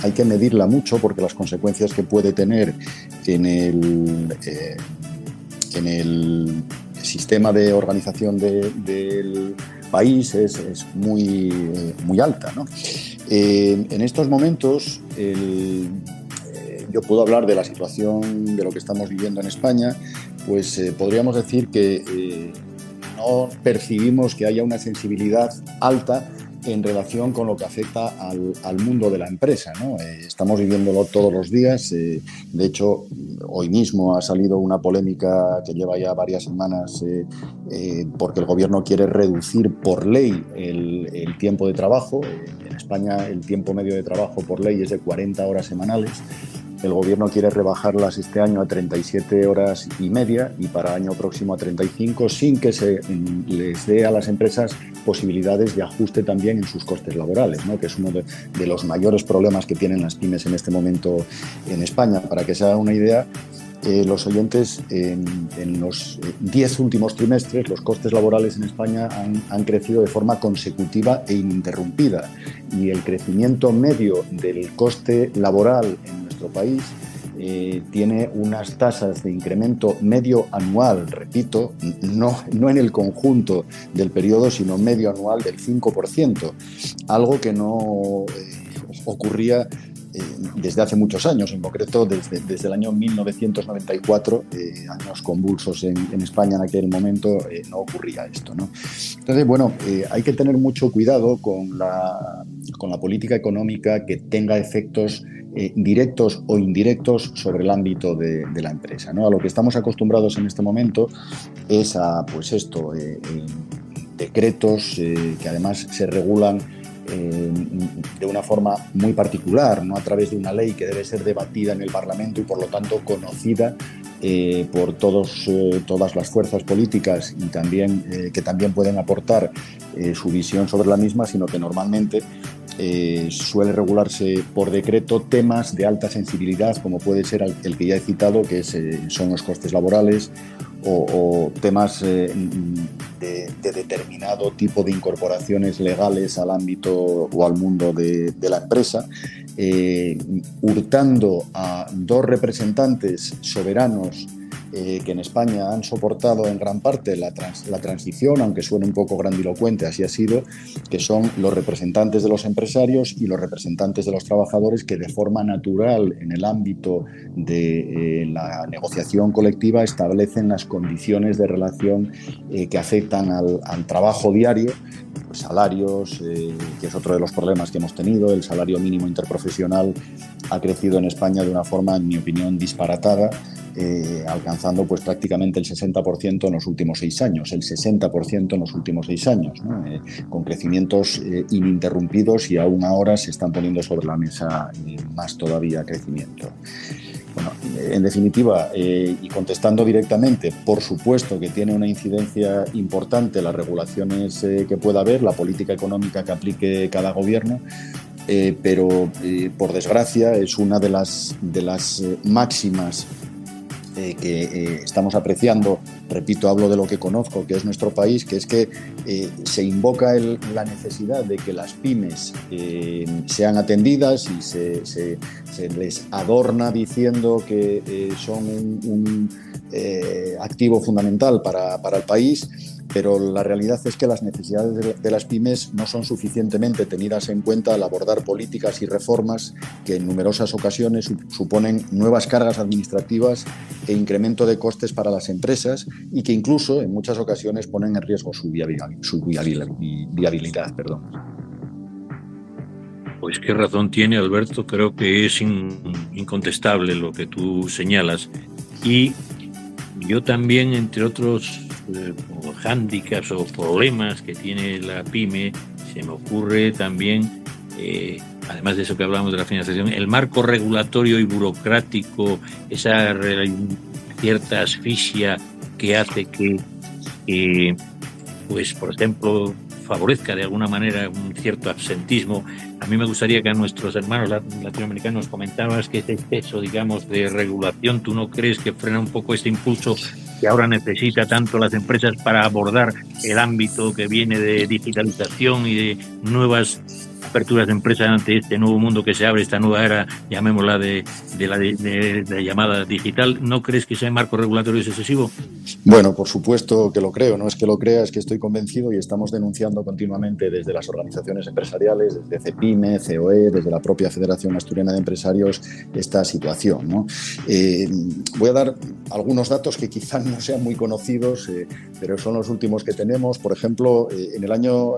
hay que medirla mucho, porque las consecuencias que puede tener en el sistema de organización del país es muy alta, ¿no? En estos momentos yo puedo hablar de la situación de lo que estamos viviendo en España, pues podríamos decir que no percibimos que haya una sensibilidad alta en relación con lo que afecta al mundo de la empresa, ¿no? Estamos viviéndolo todos los días. De hecho, hoy mismo ha salido una polémica que lleva ya varias semanas porque el gobierno quiere reducir por ley el tiempo de trabajo. En España el tiempo medio de trabajo por ley es de 40 horas semanales. El gobierno quiere rebajarlas este año a 37 horas y media y para el año próximo a 35, sin que se les dé a las empresas posibilidades de ajuste también en sus costes laborales, ¿no? Que es uno de los mayores problemas que tienen las pymes en este momento en España. Para que se hagan una idea, los oyentes, en los 10 últimos trimestres los costes laborales en España han crecido de forma consecutiva e ininterrumpida, y el crecimiento medio del coste laboral en nuestro país tiene unas tasas de incremento medio anual, repito, no en el conjunto del periodo, sino medio anual del 5%, algo que no ocurría desde hace muchos años, en concreto desde el año 1994, años convulsos en España en aquel momento, no ocurría esto, ¿no? Entonces, bueno, hay que tener mucho cuidado con la política económica que tenga efectos directos o indirectos sobre el ámbito de la empresa, ¿no? A lo que estamos acostumbrados en este momento es a, pues esto, decretos que además se regulan de una forma muy particular, no a través de una ley que debe ser debatida en el Parlamento y por lo tanto conocida por todas las fuerzas políticas y también que también pueden aportar su visión sobre la misma, sino que normalmente suele regularse por decreto temas de alta sensibilidad, como puede ser el que ya he citado, que son los costes laborales, o temas de determinado tipo de incorporaciones legales al ámbito o al mundo de la empresa, hurtando a dos representantes soberanos que en España han soportado en gran parte la transición, aunque suene un poco grandilocuente, así ha sido, que son los representantes de los empresarios y los representantes de los trabajadores, que de forma natural en el ámbito de la negociación colectiva establecen las condiciones de relación que afectan al trabajo diario, pues salarios, que es otro de los problemas que hemos tenido. El salario mínimo interprofesional ha crecido en España de una forma, en mi opinión, disparatada, alcanzando pues prácticamente el 60% en los últimos 6 años, el 60% en los últimos 6 años, ¿no? Con crecimientos ininterrumpidos, y aún ahora se están poniendo sobre la mesa más todavía crecimiento. Bueno, en definitiva, y contestando directamente, por supuesto que tiene una incidencia importante las regulaciones que pueda haber, la política económica que aplique cada gobierno, pero por desgracia es una de las máximas que estamos apreciando. Repito, hablo de lo que conozco, que es nuestro país, que es que se invoca la necesidad de que las pymes sean atendidas, y se les adorna diciendo que son un activo fundamental para el país, pero la realidad es que las necesidades de las pymes no son suficientemente tenidas en cuenta al abordar políticas y reformas que en numerosas ocasiones suponen nuevas cargas administrativas e incremento de costes para las empresas, y que incluso en muchas ocasiones ponen en riesgo su viabilidad. Pues qué razón tiene Alberto, creo que es incontestable lo que tú señalas. Y yo también, entre otros hándicaps o problemas que tiene la pyme, se me ocurre también, además de eso que hablamos de la financiación, el marco regulatorio y burocrático, esa cierta asfixia que hace que pues, por ejemplo, favorezca de alguna manera un cierto absentismo. A mí me gustaría que a nuestros hermanos latinoamericanos comentabas que ese exceso, digamos, de regulación, ¿tú no crees que frena un poco este impulso que ahora necesita tanto las empresas para abordar el ámbito que viene de digitalización y de nuevas aperturas de empresas ante este nuevo mundo que se abre, esta nueva era, llamémosla de la llamada digital? ¿No crees que ese marco regulatorio es excesivo? Bueno, por supuesto que lo creo, no es que lo crea, es que estoy convencido, y estamos denunciando continuamente desde las organizaciones empresariales, desde CEPIME, COE, desde la propia Federación Asturiana de Empresarios, esta situación, ¿no? Voy a dar algunos datos que quizás no sean muy conocidos, pero son los últimos que tenemos. Por ejemplo, en el año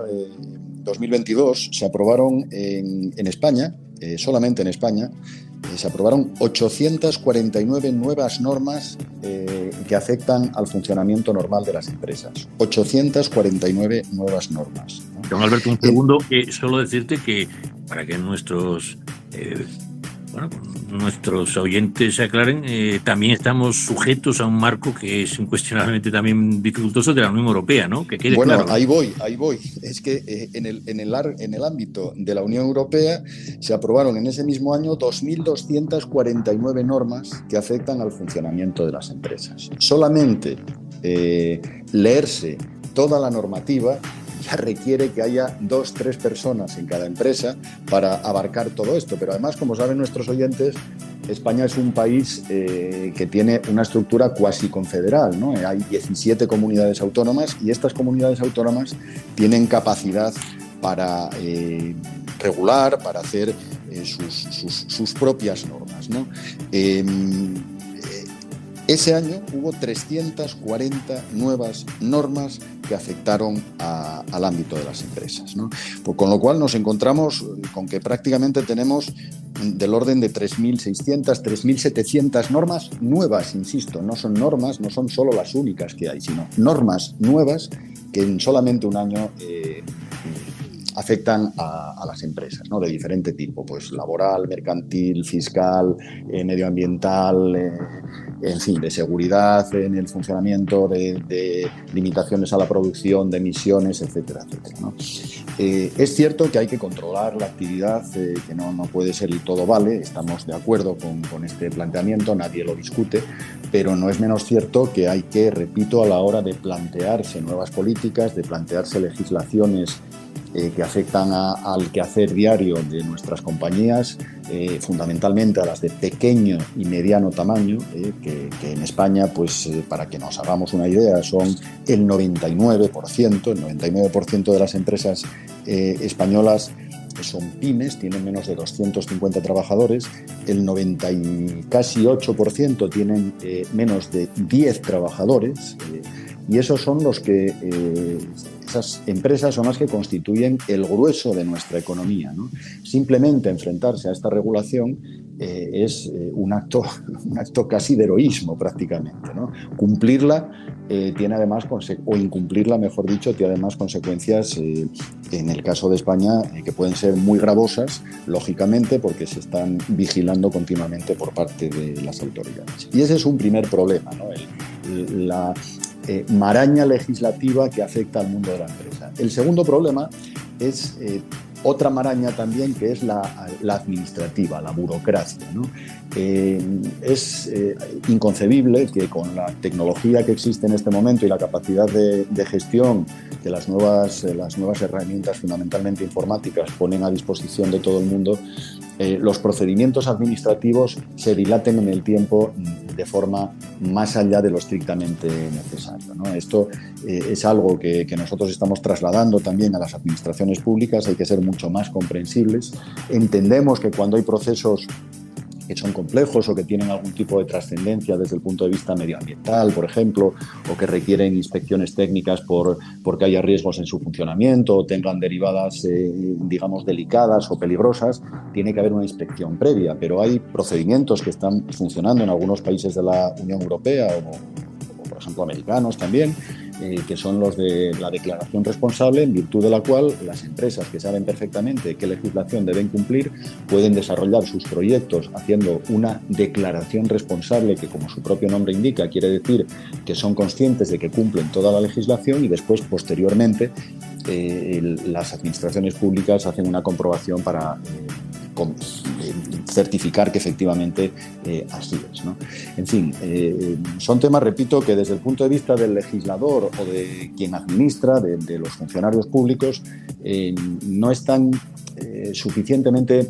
2022 se aprobaron en España, solamente en España, se aprobaron 849 nuevas normas que afectan al funcionamiento normal de las empresas. 849 nuevas normas, ¿no? Don Alberto, un segundo, solo decirte que para que nuestros oyentes se aclaren, también estamos sujetos a un marco que es incuestionablemente también dificultoso, de la Unión Europea, ¿no? Que quede claro. Ahí voy. Es que en el ámbito de la Unión Europea se aprobaron en ese mismo año 2.249 normas que afectan al funcionamiento de las empresas. Solamente leerse toda la normativa ya requiere que haya 2-3 personas en cada empresa para abarcar todo esto. Pero además, como saben nuestros oyentes, España es un país que tiene una estructura cuasi confederal, ¿no? Hay 17 comunidades autónomas, y estas comunidades autónomas tienen capacidad para regular, para hacer sus propias normas, ¿no? Ese año hubo 340 nuevas normas que afectaron al ámbito de las empresas, ¿no? Pues con lo cual nos encontramos con que prácticamente tenemos del orden de 3.600, 3.700 normas nuevas, insisto, no son normas, no son solo las únicas que hay, sino normas nuevas que en solamente un año afectan a las empresas, ¿no? De diferente tipo, pues laboral, mercantil, fiscal, medioambiental, en fin, de seguridad en el funcionamiento, de limitaciones a la producción, de emisiones, etcétera, etcétera, ¿no? Es cierto que hay que controlar la actividad, que no puede ser el todo vale, estamos de acuerdo con este planteamiento, nadie lo discute, pero no es menos cierto que hay que, repito, a la hora de plantearse nuevas políticas, de plantearse legislaciones que afectan al quehacer diario de nuestras compañías, fundamentalmente a las de pequeño y mediano tamaño, que en España, pues para que nos hagamos una idea, son el 99% de las empresas españolas son pymes, tienen menos de 250 trabajadores, el 90 y casi 8% tienen menos de 10 trabajadores, y esos son los que, esas empresas son las que constituyen el grueso de nuestra economía, ¿no? Simplemente enfrentarse a esta regulación es un acto casi de heroísmo prácticamente, ¿no? Cumplirla tiene además, o incumplirla, mejor dicho, tiene además consecuencias, en el caso de España, que pueden ser muy gravosas, lógicamente, porque se están vigilando continuamente por parte de las autoridades. Y ese es un primer problema, ¿no? La maraña legislativa que afecta al mundo de la empresa. El segundo problema es otra maraña también, que es la administrativa, la burocracia, ¿no? Es inconcebible que con la tecnología que existe en este momento y la capacidad de gestión que las nuevas herramientas, fundamentalmente informáticas, ponen a disposición de todo el mundo, los procedimientos administrativos se dilaten en el tiempo de forma más allá de lo estrictamente necesario, ¿no? Esto es algo que nosotros estamos trasladando también a las administraciones públicas. Hay que ser mucho más comprensibles. Entendemos que cuando hay procesos que son complejos o que tienen algún tipo de trascendencia desde el punto de vista medioambiental, por ejemplo, o que requieren inspecciones técnicas porque haya riesgos en su funcionamiento o tengan derivadas, digamos, delicadas o peligrosas, tiene que haber una inspección previa. Pero hay procedimientos que están funcionando en algunos países de la Unión Europea o por ejemplo, americanos también, que son los de la declaración responsable, en virtud de la cual las empresas que saben perfectamente qué legislación deben cumplir pueden desarrollar sus proyectos haciendo una declaración responsable que, como su propio nombre indica, quiere decir que son conscientes de que cumplen toda la legislación, y después, posteriormente, las administraciones públicas hacen una comprobación para certificar que efectivamente así es, ¿no? En fin, son temas, repito, que desde el punto de vista del legislador o de quien administra, de los funcionarios públicos, no están suficientemente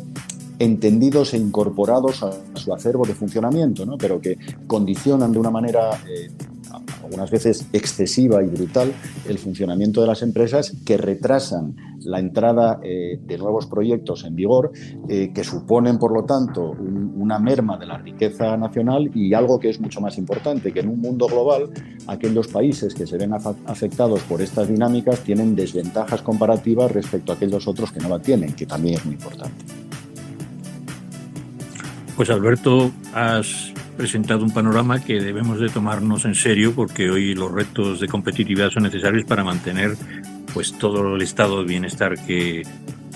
entendidos e incorporados a su acervo de funcionamiento, ¿no? Pero que condicionan de una manera algunas veces excesiva y brutal el funcionamiento de las empresas, que retrasan la entrada de nuevos proyectos en vigor, que suponen, por lo tanto, una merma de la riqueza nacional, y algo que es mucho más importante, que en un mundo global aquellos países que se ven afectados por estas dinámicas tienen desventajas comparativas respecto a aquellos otros que no la tienen, que también es muy importante. Pues Alberto, has presentado un panorama que debemos de tomarnos en serio, porque hoy los retos de competitividad son necesarios para mantener pues todo el estado de bienestar que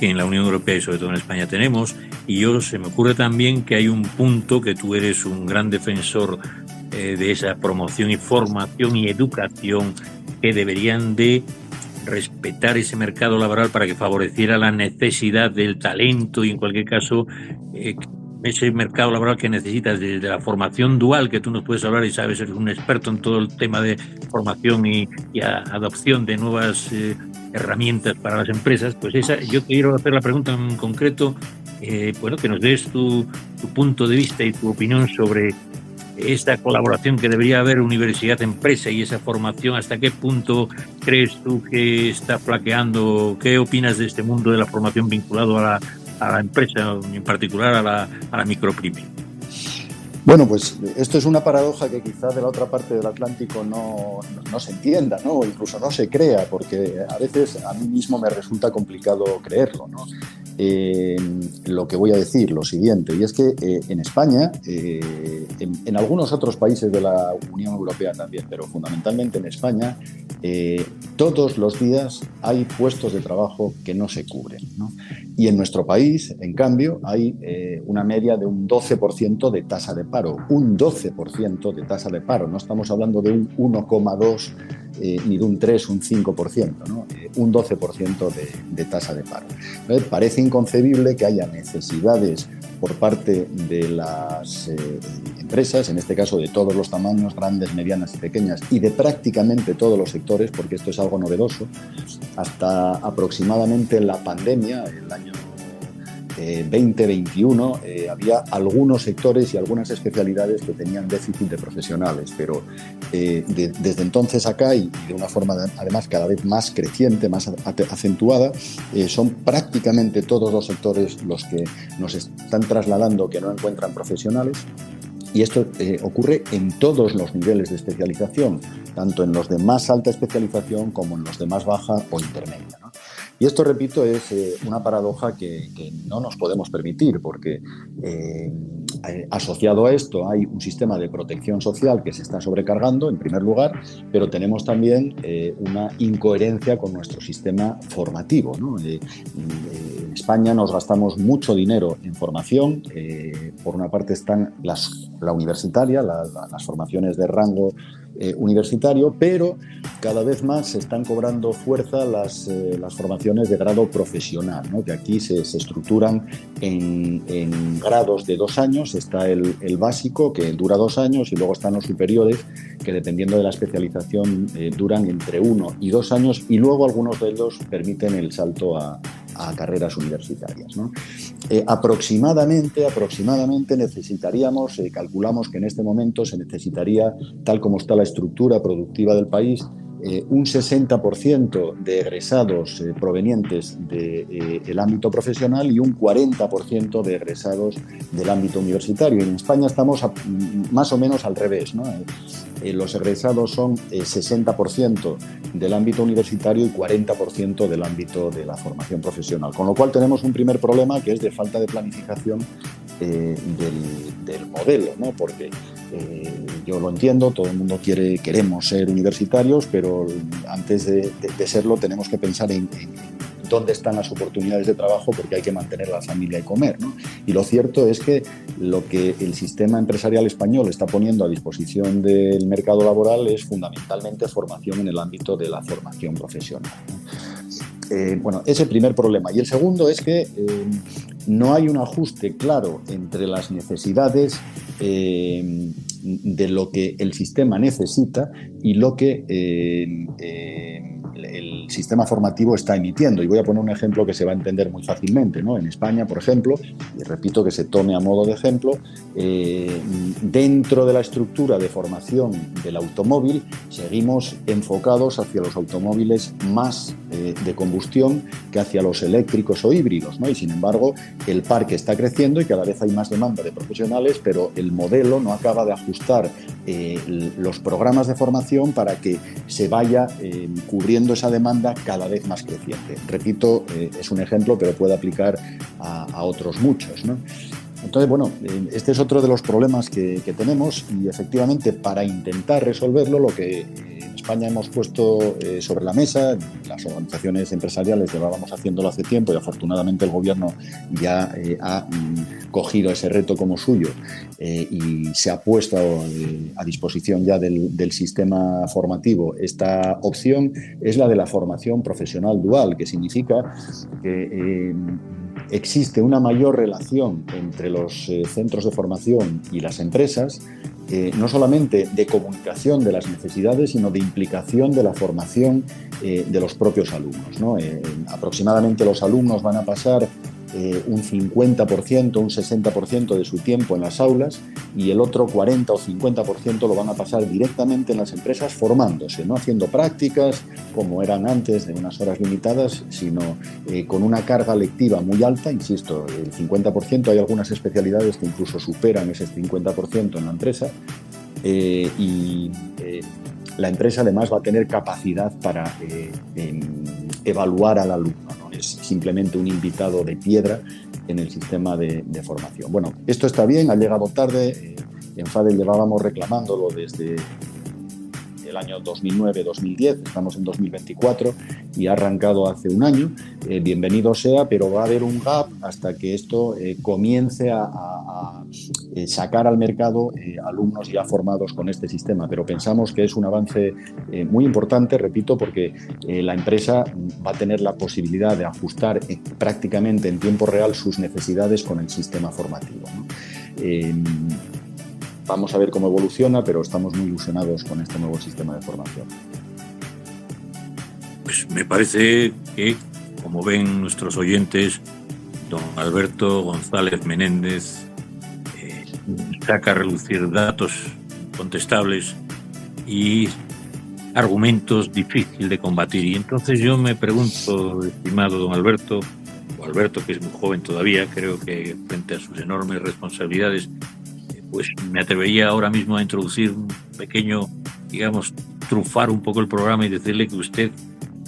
en la Unión Europea y sobre todo en España tenemos. Y se me ocurre también que hay un punto que tú eres un gran defensor de esa promoción y formación y educación, que deberían de respetar ese mercado laboral para que favoreciera la necesidad del talento y, en cualquier caso, ese mercado laboral que necesitas de la formación dual, que tú nos puedes hablar y sabes, eres un experto en todo el tema de formación y adopción de nuevas herramientas para las empresas. Pues yo quiero hacer la pregunta en concreto, que nos des tu punto de vista y tu opinión sobre esta colaboración que debería haber universidad-empresa y esa formación. ¿Hasta qué punto crees tú que está flaqueando? ¿Qué opinas de este mundo de la formación vinculado a la empresa, en particular a la micropyme? Bueno, pues esto es una paradoja que quizás de la otra parte del Atlántico no se entienda, ¿no? O incluso no se crea, porque a veces a mí mismo me resulta complicado creerlo, ¿no? Lo que voy a decir, lo siguiente, y es que en España, en algunos otros países de la Unión Europea también, pero fundamentalmente en España, todos los días hay puestos de trabajo que no se cubren, ¿no? Y en nuestro país, en cambio, hay una media de un 12% de tasa de paro. Un 12% de tasa de paro. No estamos hablando de un 1,2% ni de un 3, un 5%, ¿no? Un 12% de tasa de paro. Parece inconcebible que haya necesidades por parte de las empresas, en este caso de todos los tamaños, grandes, medianas y pequeñas, y de prácticamente todos los sectores, porque esto es algo novedoso. Hasta aproximadamente la pandemia, el año 2021, había algunos sectores y algunas especialidades que tenían déficit de profesionales, pero desde entonces acá, y de una forma además cada vez más creciente, más acentuada, son prácticamente todos los sectores los que nos están trasladando que no encuentran profesionales. Y esto ocurre en todos los niveles de especialización, tanto en los de más alta especialización como en los de más baja o intermedia, ¿no? Y esto, repito, es una paradoja que no nos podemos permitir, porque asociado a esto hay un sistema de protección social que se está sobrecargando, en primer lugar, pero tenemos también una incoherencia con nuestro sistema formativo, ¿no? En España nos gastamos mucho dinero en formación. Por una parte están la universitaria, las formaciones de rango universitario, pero cada vez más se están cobrando fuerza las formaciones de grado profesional, ¿no? Que aquí se estructuran en grados de 2 años. Está el básico, que dura 2 años, y luego están los superiores, que dependiendo de la especialización duran entre 1 y 2 años, y luego algunos de ellos permiten el salto a carreras universitarias, ¿no? Aproximadamente necesitaríamos, calculamos que en este momento se necesitaría, tal como está la estructura productiva del país, un 60% de egresados provenientes del ámbito profesional y un 40% de egresados del ámbito universitario. Y en España estamos más o menos al revés, ¿no? Los egresados son 60% del ámbito universitario y 40% del ámbito de la formación profesional. Con lo cual tenemos un primer problema, que es de falta de planificación del modelo, ¿no? Porque yo lo entiendo, todo el mundo queremos ser universitarios, pero antes de serlo tenemos que pensar en dónde están las oportunidades de trabajo, porque hay que mantener la familia y comer, ¿no? Y lo cierto es que lo que el sistema empresarial español está poniendo a disposición del mercado laboral es fundamentalmente formación en el ámbito de la formación profesional, ¿no? Bueno, ese primer problema. Y el segundo es que no hay un ajuste claro entre las necesidades de lo que el sistema necesita y lo que el sistema formativo está emitiendo. Y voy a poner un ejemplo que se va a entender muy fácilmente, ¿no? En España, por ejemplo, y repito que se tome a modo de ejemplo, dentro de la estructura de formación del automóvil seguimos enfocados hacia los automóviles más de combustión que hacia los eléctricos o híbridos, ¿no? Y sin embargo el parque está creciendo y cada vez hay más demanda de profesionales, pero el modelo no acaba de ajustar los programas de formación para que se vaya cubriendo esa demanda cada vez más creciente. Repito, es un ejemplo, pero puede aplicar a otros muchos, ¿no? Entonces, bueno, este es otro de los problemas que tenemos, y efectivamente para intentar resolverlo, lo que en España hemos puesto sobre la mesa, las organizaciones empresariales llevábamos haciéndolo hace tiempo y afortunadamente el gobierno ya ha cogido ese reto como suyo y se ha puesto a disposición ya del sistema formativo esta opción, es la de la formación profesional dual, que significa que existe una mayor relación entre los centros de formación y las empresas, no solamente de comunicación de las necesidades, sino de implicación de la formación de los propios alumnos, ¿no? Aproximadamente los alumnos van a pasar un 50%, un 60% de su tiempo en las aulas, y el otro 40 o 50% lo van a pasar directamente en las empresas formándose, no haciendo prácticas como eran antes de unas horas limitadas, sino con una carga lectiva muy alta. Insisto, el 50%, hay algunas especialidades que incluso superan ese 50% en la empresa, y la empresa además va a tener capacidad para evaluar al alumno, ¿no? Es simplemente un invitado de piedra en el sistema de formación. Bueno, esto está bien, ha llegado tarde. En FADE llevábamos reclamándolo desde el año 2009-2010, estamos en 2024 y ha arrancado hace un año. Bienvenido sea, pero va a haber un gap hasta que esto comience a sacar al mercado alumnos ya formados con este sistema. Pero pensamos que es un avance muy importante, repito, porque la empresa va a tener la posibilidad de ajustar prácticamente en tiempo real sus necesidades con el sistema formativo, ¿no? Vamos a ver cómo evoluciona, pero estamos muy ilusionados con este nuevo sistema de formación. Pues me parece que, como ven nuestros oyentes, don Alberto González Menéndez saca a relucir datos contestables y argumentos difíciles de combatir. Y entonces yo me pregunto, estimado don Alberto, o Alberto, que es muy joven todavía, creo que frente a sus enormes responsabilidades, pues me atrevería ahora mismo a introducir un pequeño, digamos, trufar un poco el programa y decirle que usted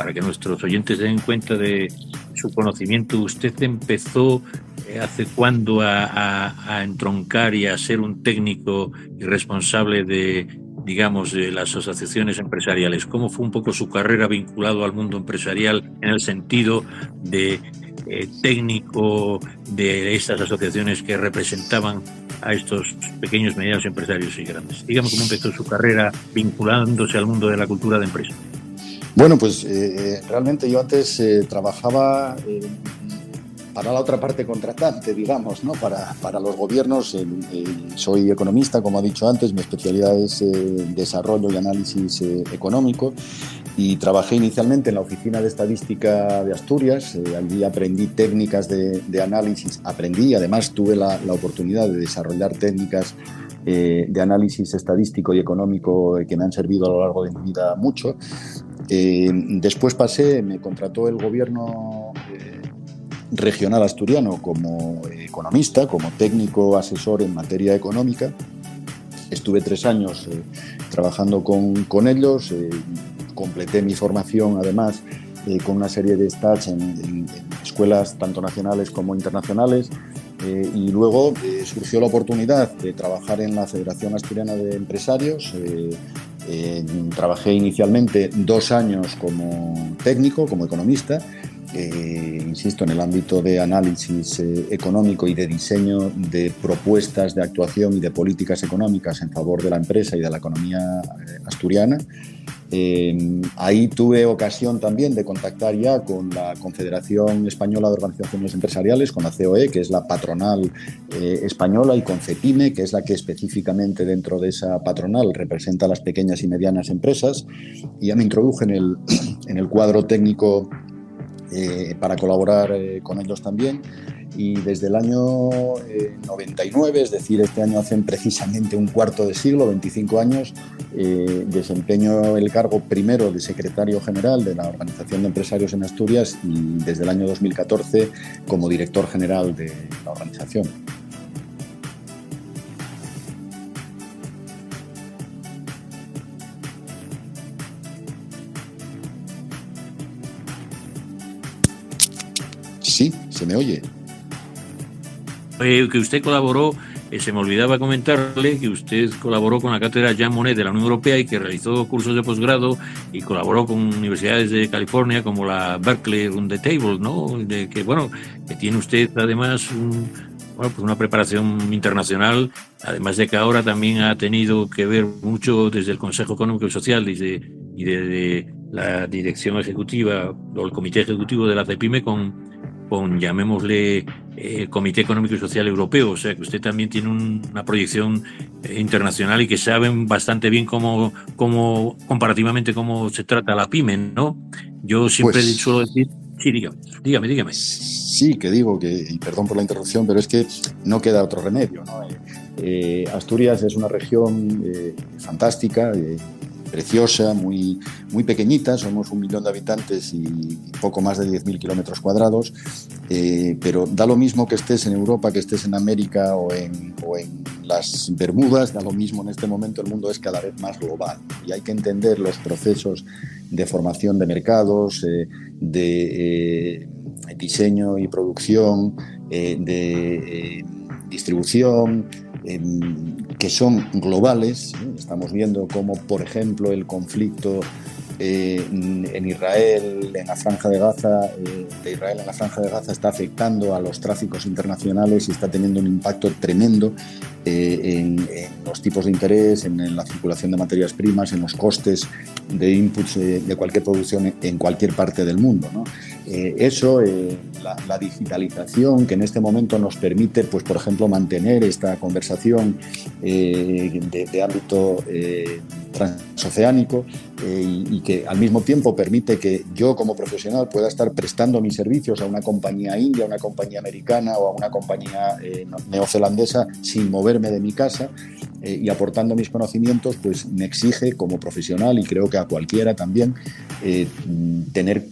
para que nuestros oyentes den cuenta de su conocimiento, usted empezó hace cuándo a entroncar y a ser un técnico y responsable de, digamos, de las asociaciones empresariales. ¿Cómo fue un poco su carrera vinculado al mundo empresarial en el sentido de técnico de estas asociaciones que representaban a estos pequeños, medianos empresarios y grandes? Dígame cómo empezó su carrera vinculándose al mundo de la cultura de empresa. Bueno, pues realmente yo antes trabajaba para la otra parte contratante, digamos, ¿no? Para los gobiernos. Soy economista, como ha dicho antes, mi especialidad es desarrollo y análisis económico, y trabajé inicialmente en la Oficina de Estadística de Asturias. Allí aprendí técnicas de análisis, y además tuve la oportunidad de desarrollar técnicas de análisis estadístico y económico que me han servido a lo largo de mi vida mucho. Después me contrató el gobierno regional asturiano como economista, como técnico asesor en materia económica. Estuve 3 años trabajando con ellos, completé mi formación además con una serie de stages en escuelas tanto nacionales como internacionales, y luego surgió la oportunidad de trabajar en la Federación Asturiana de Empresarios. Trabajé inicialmente 2 años como técnico, como economista, insisto, en el ámbito de análisis económico y de diseño de propuestas de actuación y de políticas económicas en favor de la empresa y de la economía asturiana. Ahí tuve ocasión también de contactar ya con la Confederación Española de Organizaciones Empresariales, con la COE, que es la patronal española, y con CEPIME, que es la que específicamente dentro de esa patronal representa a las pequeñas y medianas empresas, y ya me introduje en el cuadro técnico para colaborar con ellos también. Y desde el año 99, es decir, este año hacen precisamente un cuarto de siglo, 25 años, desempeño el cargo primero de secretario general de la Organización de Empresarios en Asturias, y desde el año 2014 como director general de la organización. Sí, se me oye. Que usted colaboró, se me olvidaba comentarle que usted colaboró con la cátedra Jean Monnet de la Unión Europea y que realizó cursos de posgrado y colaboró con universidades de California como la Berkeley Round the Table, ¿no? Que tiene usted además una preparación internacional, además de que ahora también ha tenido que ver mucho desde el Consejo Económico y Social y desde la dirección ejecutiva o el comité ejecutivo de la CEPIME con llamémosle, Comité Económico y Social Europeo. O sea, que usted también tiene una proyección internacional y que saben bastante bien cómo comparativamente cómo se trata la pyme, ¿no? Yo siempre suelo decir... Sí, dígame. Sí, que digo que, y perdón por la interrupción, pero es que no queda otro remedio, ¿no? Asturias es una región fantástica, preciosa, muy pequeñita. Somos 1 millón de habitantes y poco más de 10.000 kilómetros cuadrados, pero da lo mismo que estés en Europa, que estés en América o en las Bermudas, da lo mismo. En este momento el mundo es cada vez más global y hay que entender los procesos de formación de mercados, de diseño y producción, de distribución, que son globales. Estamos viendo cómo, por ejemplo, el conflicto en Israel, en la Franja de Gaza, está afectando a los tráficos internacionales y está teniendo un impacto tremendo en los tipos de interés, en la circulación de materias primas, en los costes de inputs de cualquier producción en cualquier parte del mundo, ¿no? La digitalización que en este momento nos permite, pues, por ejemplo, mantener esta conversación de ámbito transoceánico, y que al mismo tiempo permite que yo como profesional pueda estar prestando mis servicios a una compañía india, a una compañía americana o a una compañía neozelandesa sin moverme de mi casa, y aportando mis conocimientos, pues me exige como profesional, y creo que a cualquiera también, tener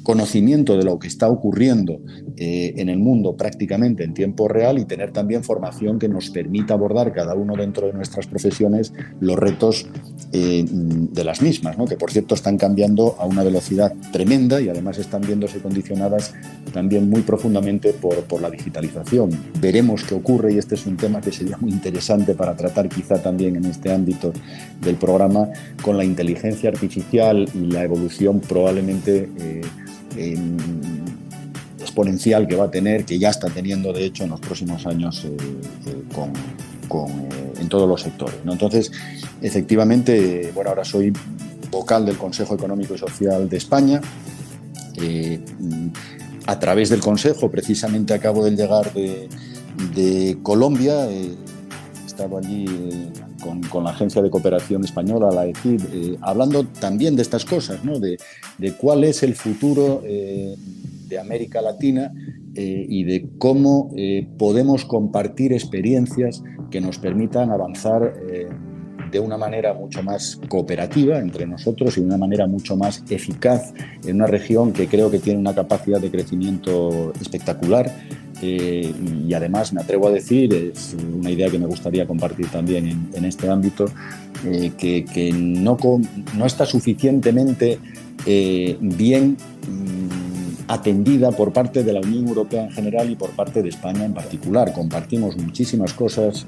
conocimiento de lo que está ocurriendo en el mundo prácticamente en tiempo real y tener también formación que nos permita abordar cada uno dentro de nuestras profesiones los retos de las mismas, ¿no? Que por cierto están cambiando a una velocidad tremenda y además están viéndose condicionadas también muy profundamente por la digitalización. Veremos qué ocurre y este es un tema que sería muy interesante para tratar quizá también en este ámbito del programa con la inteligencia artificial y la evolución probablemente exponencial que va a tener, que ya está teniendo de hecho en los próximos años en todos los sectores, ¿no? Entonces, efectivamente, bueno, ahora soy vocal del Consejo Económico y Social de España. A través del Consejo, precisamente acabo de llegar de Colombia, he estado allí con la Agencia de Cooperación Española, la ECID, hablando también de estas cosas, ¿no? De cuál es el futuro de América Latina y de cómo podemos compartir experiencias que nos permitan avanzar de una manera mucho más cooperativa entre nosotros y de una manera mucho más eficaz en una región que creo que tiene una capacidad de crecimiento espectacular. Y además me atrevo a decir, es una idea que me gustaría compartir también en este ámbito, que no está suficientemente bien atendida por parte de la Unión Europea en general y por parte de España en particular. Compartimos muchísimas cosas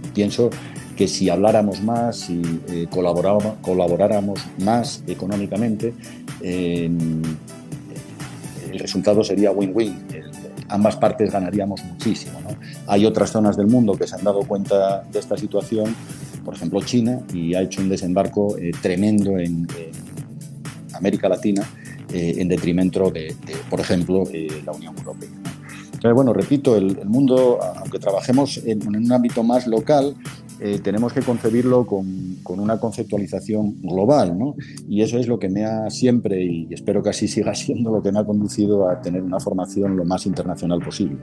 y pienso que si habláramos más, si colaboráramos más económicamente, el resultado sería win-win. Ambas partes ganaríamos muchísimo, ¿no? Hay otras zonas del mundo que se han dado cuenta de esta situación, por ejemplo China, y ha hecho un desembarco tremendo en América Latina, en detrimento de por ejemplo, la Unión Europea, ¿no? Entonces, bueno, repito, el mundo, aunque trabajemos en un ámbito más local, tenemos que concebirlo con una conceptualización global, ¿no? Y eso es lo que me ha siempre, y espero que así siga siendo, lo que me ha conducido a tener una formación lo más internacional posible.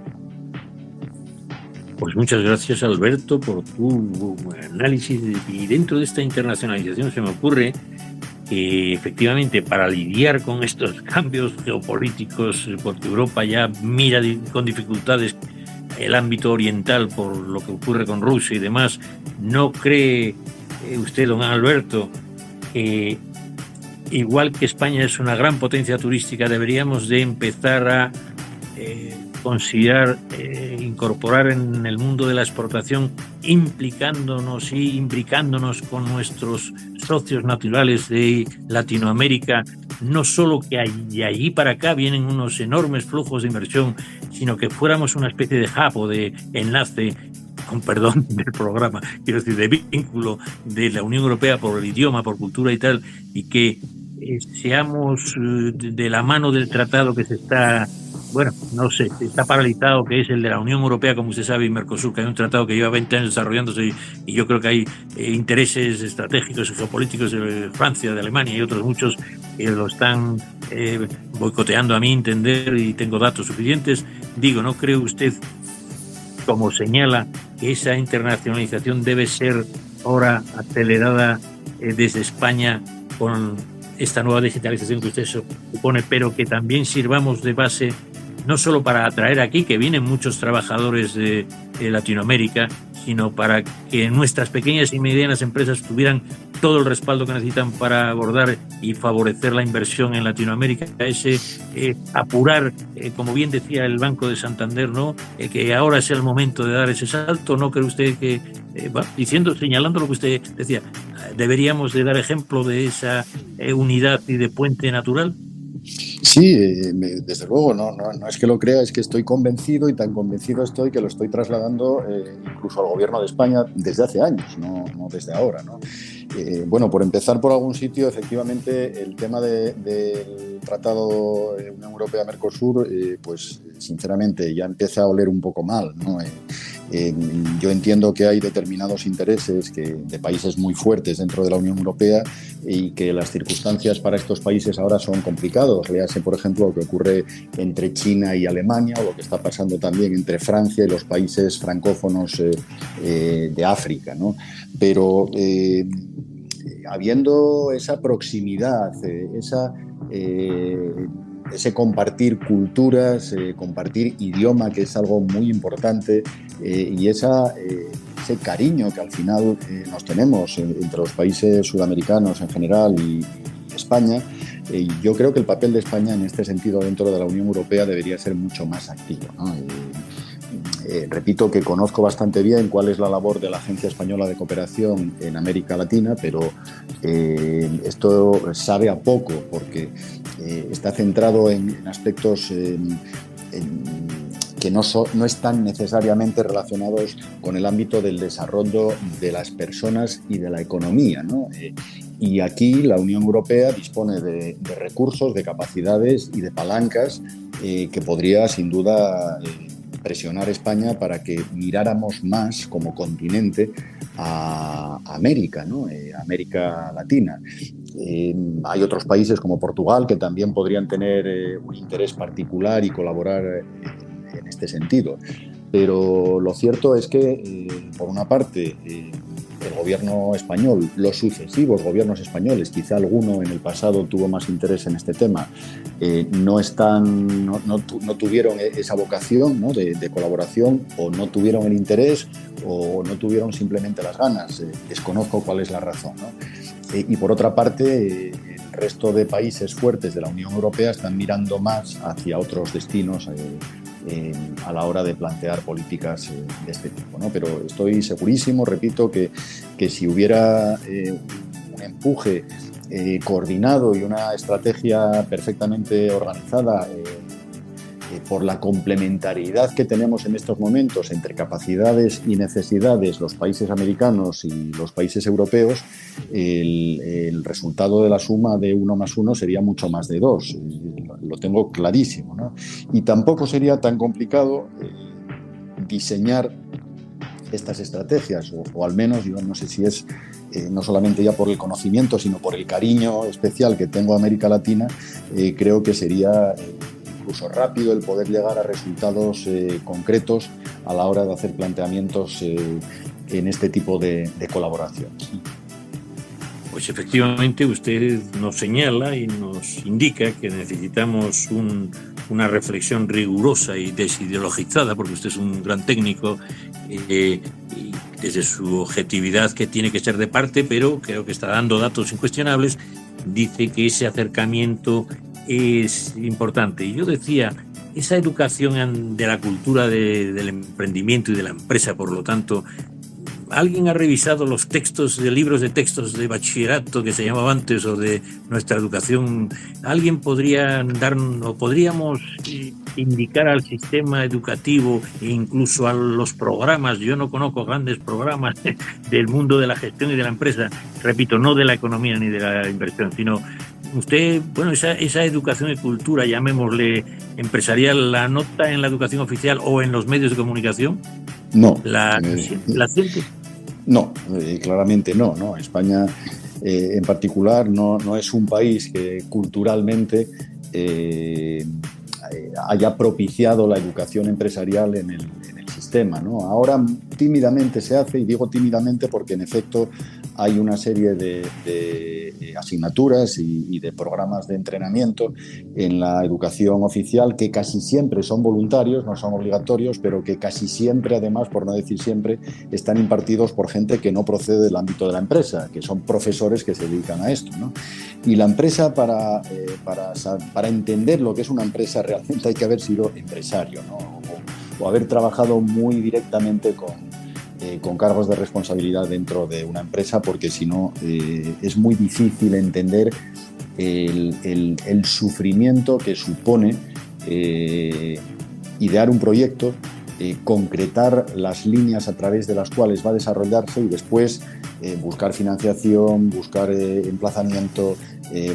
Pues muchas gracias, Alberto, por tu análisis. Y dentro de esta internacionalización se me ocurre que efectivamente para lidiar con estos cambios geopolíticos, porque Europa ya mira con dificultades el ámbito oriental por lo que ocurre con Rusia y demás, ¿no cree usted, don Alberto, que igual que España es una gran potencia turística, deberíamos de empezar a considerar incorporar en el mundo de la exportación, implicándonos y imbricándonos con nuestros socios naturales de Latinoamérica? No solo que de allí para acá vienen unos enormes flujos de inversión, sino que fuéramos una especie de hub o de enlace, con perdón del programa, quiero decir, de vínculo de la Unión Europea por el idioma, por cultura y tal, y que seamos de la mano del tratado que se está, bueno, no sé, está paralizado, que es el de la Unión Europea, como usted sabe, y Mercosur, que hay un tratado que lleva 20 años desarrollándose y yo creo que hay intereses estratégicos y geopolíticos de Francia, de Alemania y otros muchos que lo están boicoteando, a mi entender, y tengo datos suficientes. Digo, ¿no cree usted, como señala, que esa internacionalización debe ser ahora acelerada desde España con esta nueva digitalización que usted supone, pero que también sirvamos de base no solo para atraer aquí, que vienen muchos trabajadores de Latinoamérica, sino para que nuestras pequeñas y medianas empresas tuvieran todo el respaldo que necesitan para abordar y favorecer la inversión en Latinoamérica, ese apurar, como bien decía el Banco de Santander, ¿no? Que ahora es el momento de dar ese salto. ¿No cree usted que, señalando lo que usted decía, deberíamos de dar ejemplo de esa unidad y de puente natural? Sí, desde luego, no es que lo crea, es que estoy convencido, y tan convencido estoy que lo estoy trasladando incluso al Gobierno de España desde hace años, no desde ahora, ¿no? Bueno, por empezar por algún sitio, efectivamente, el tema del Tratado Unión Europea-Mercosur, pues sinceramente ya empieza a oler un poco mal, ¿no? Yo entiendo que hay determinados intereses de países muy fuertes dentro de la Unión Europea y que las circunstancias para estos países ahora son complicados. Léase, por ejemplo, lo que ocurre entre China y Alemania, o lo que está pasando también entre Francia y los países francófonos de África, ¿no? Pero habiendo esa proximidad, esa ese compartir culturas, compartir idioma, que es algo muy importante, y ese cariño que al final nos tenemos entre los países sudamericanos en general y España. Yo creo que el papel de España en este sentido dentro de la Unión Europea debería ser mucho más activo, ¿no? Repito que conozco bastante bien cuál es la labor de la Agencia Española de Cooperación en América Latina, pero esto sabe a poco porque está centrado en aspectos que no están necesariamente relacionados con el ámbito del desarrollo de las personas y de la economía, ¿no? Y aquí la Unión Europea dispone de recursos, de capacidades y de palancas que podría sin duda presionar a España para que miráramos más como continente a América, ¿no? América Latina. Hay otros países como Portugal que también podrían tener un interés particular y colaborar en este sentido. Pero lo cierto es que, por una parte, el gobierno español, los sucesivos gobiernos españoles, quizá alguno en el pasado tuvo más interés en este tema, no tuvieron esa vocación, ¿no?, de colaboración, o no tuvieron el interés, o no tuvieron simplemente las ganas. Desconozco cuál es la razón, ¿no? Y por otra parte, el resto de países fuertes de la Unión Europea están mirando más hacia otros destinos a la hora de plantear políticas de este tipo, ¿no? Pero estoy segurísimo, repito, que si hubiera un empuje coordinado y una estrategia perfectamente organizada por la complementariedad que tenemos en estos momentos entre capacidades y necesidades los países americanos y los países europeos, el resultado de la suma de 1 más 1 sería mucho más de 2. Lo tengo clarísimo, ¿no? Y tampoco sería tan complicado diseñar estas estrategias, o al menos yo no sé si es no solamente ya por el conocimiento, sino por el cariño especial que tengo a América Latina, creo que sería incluso rápido el poder llegar a resultados concretos a la hora de hacer planteamientos en este tipo de colaboración. Pues efectivamente usted nos señala y nos indica que necesitamos una reflexión rigurosa y desideologizada, porque usted es un gran técnico y desde su objetividad, que tiene que ser de parte, pero creo que está dando datos incuestionables, dice que ese acercamiento es importante. Y yo decía, esa educación de la cultura del emprendimiento y de la empresa, por lo tanto, ¿alguien ha revisado los textos de libros de textos de bachillerato que se llamaba antes, o de nuestra educación? ¿Alguien podría podríamos indicar al sistema educativo e incluso a los programas? Yo no conozco grandes programas del mundo de la gestión y de la empresa, repito, no de la economía ni de la inversión, sino usted, bueno, esa educación y cultura, llamémosle empresarial, ¿la nota en la educación oficial o en los medios de comunicación? No. ¿La siente? No, claramente no. España en particular no es un país que culturalmente haya propiciado la educación empresarial en el sistema, ¿no? Ahora tímidamente se hace, y digo tímidamente porque en efecto hay una serie de asignaturas y de programas de entrenamiento en la educación oficial que casi siempre son voluntarios, no son obligatorios, pero que casi siempre, además, por no decir siempre, están impartidos por gente que no procede del ámbito de la empresa, que son profesores que se dedican a esto, ¿no? Y la empresa, para entender lo que es una empresa, realmente hay que haber sido empresario, ¿no? O haber trabajado muy directamente con cargos de responsabilidad dentro de una empresa, porque si no es muy difícil entender el sufrimiento que supone idear un proyecto, concretar las líneas a través de las cuales va a desarrollarse y después buscar financiación, buscar emplazamiento,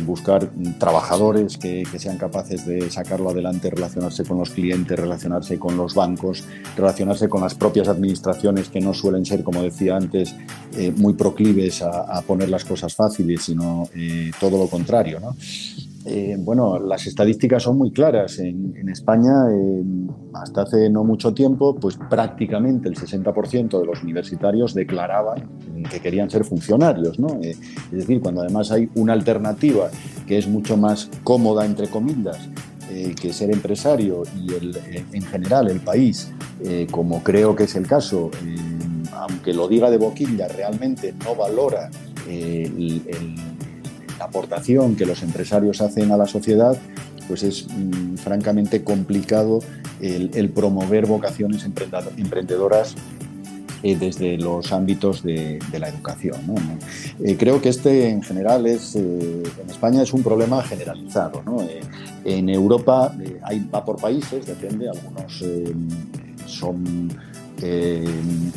buscar trabajadores que sean capaces de sacarlo adelante, relacionarse con los clientes, relacionarse con los bancos, relacionarse con las propias administraciones, que no suelen ser, como decía antes, muy proclives a poner las cosas fáciles, sino todo lo contrario, ¿no? Bueno, las estadísticas son muy claras. En España, hasta hace no mucho tiempo, pues prácticamente el 60% de los universitarios declaraban que querían ser funcionarios, ¿no? Es decir, cuando además hay una alternativa que es mucho más cómoda, entre comillas, que ser empresario y en general el país, como creo que es el caso, aunque lo diga de boquilla, realmente no valora la aportación que los empresarios hacen a la sociedad, pues es francamente complicado el promover vocaciones emprendedoras desde los ámbitos de la educación, ¿no? Creo que en general en España es un problema generalizado, ¿no? En Europa va por países, depende, algunos son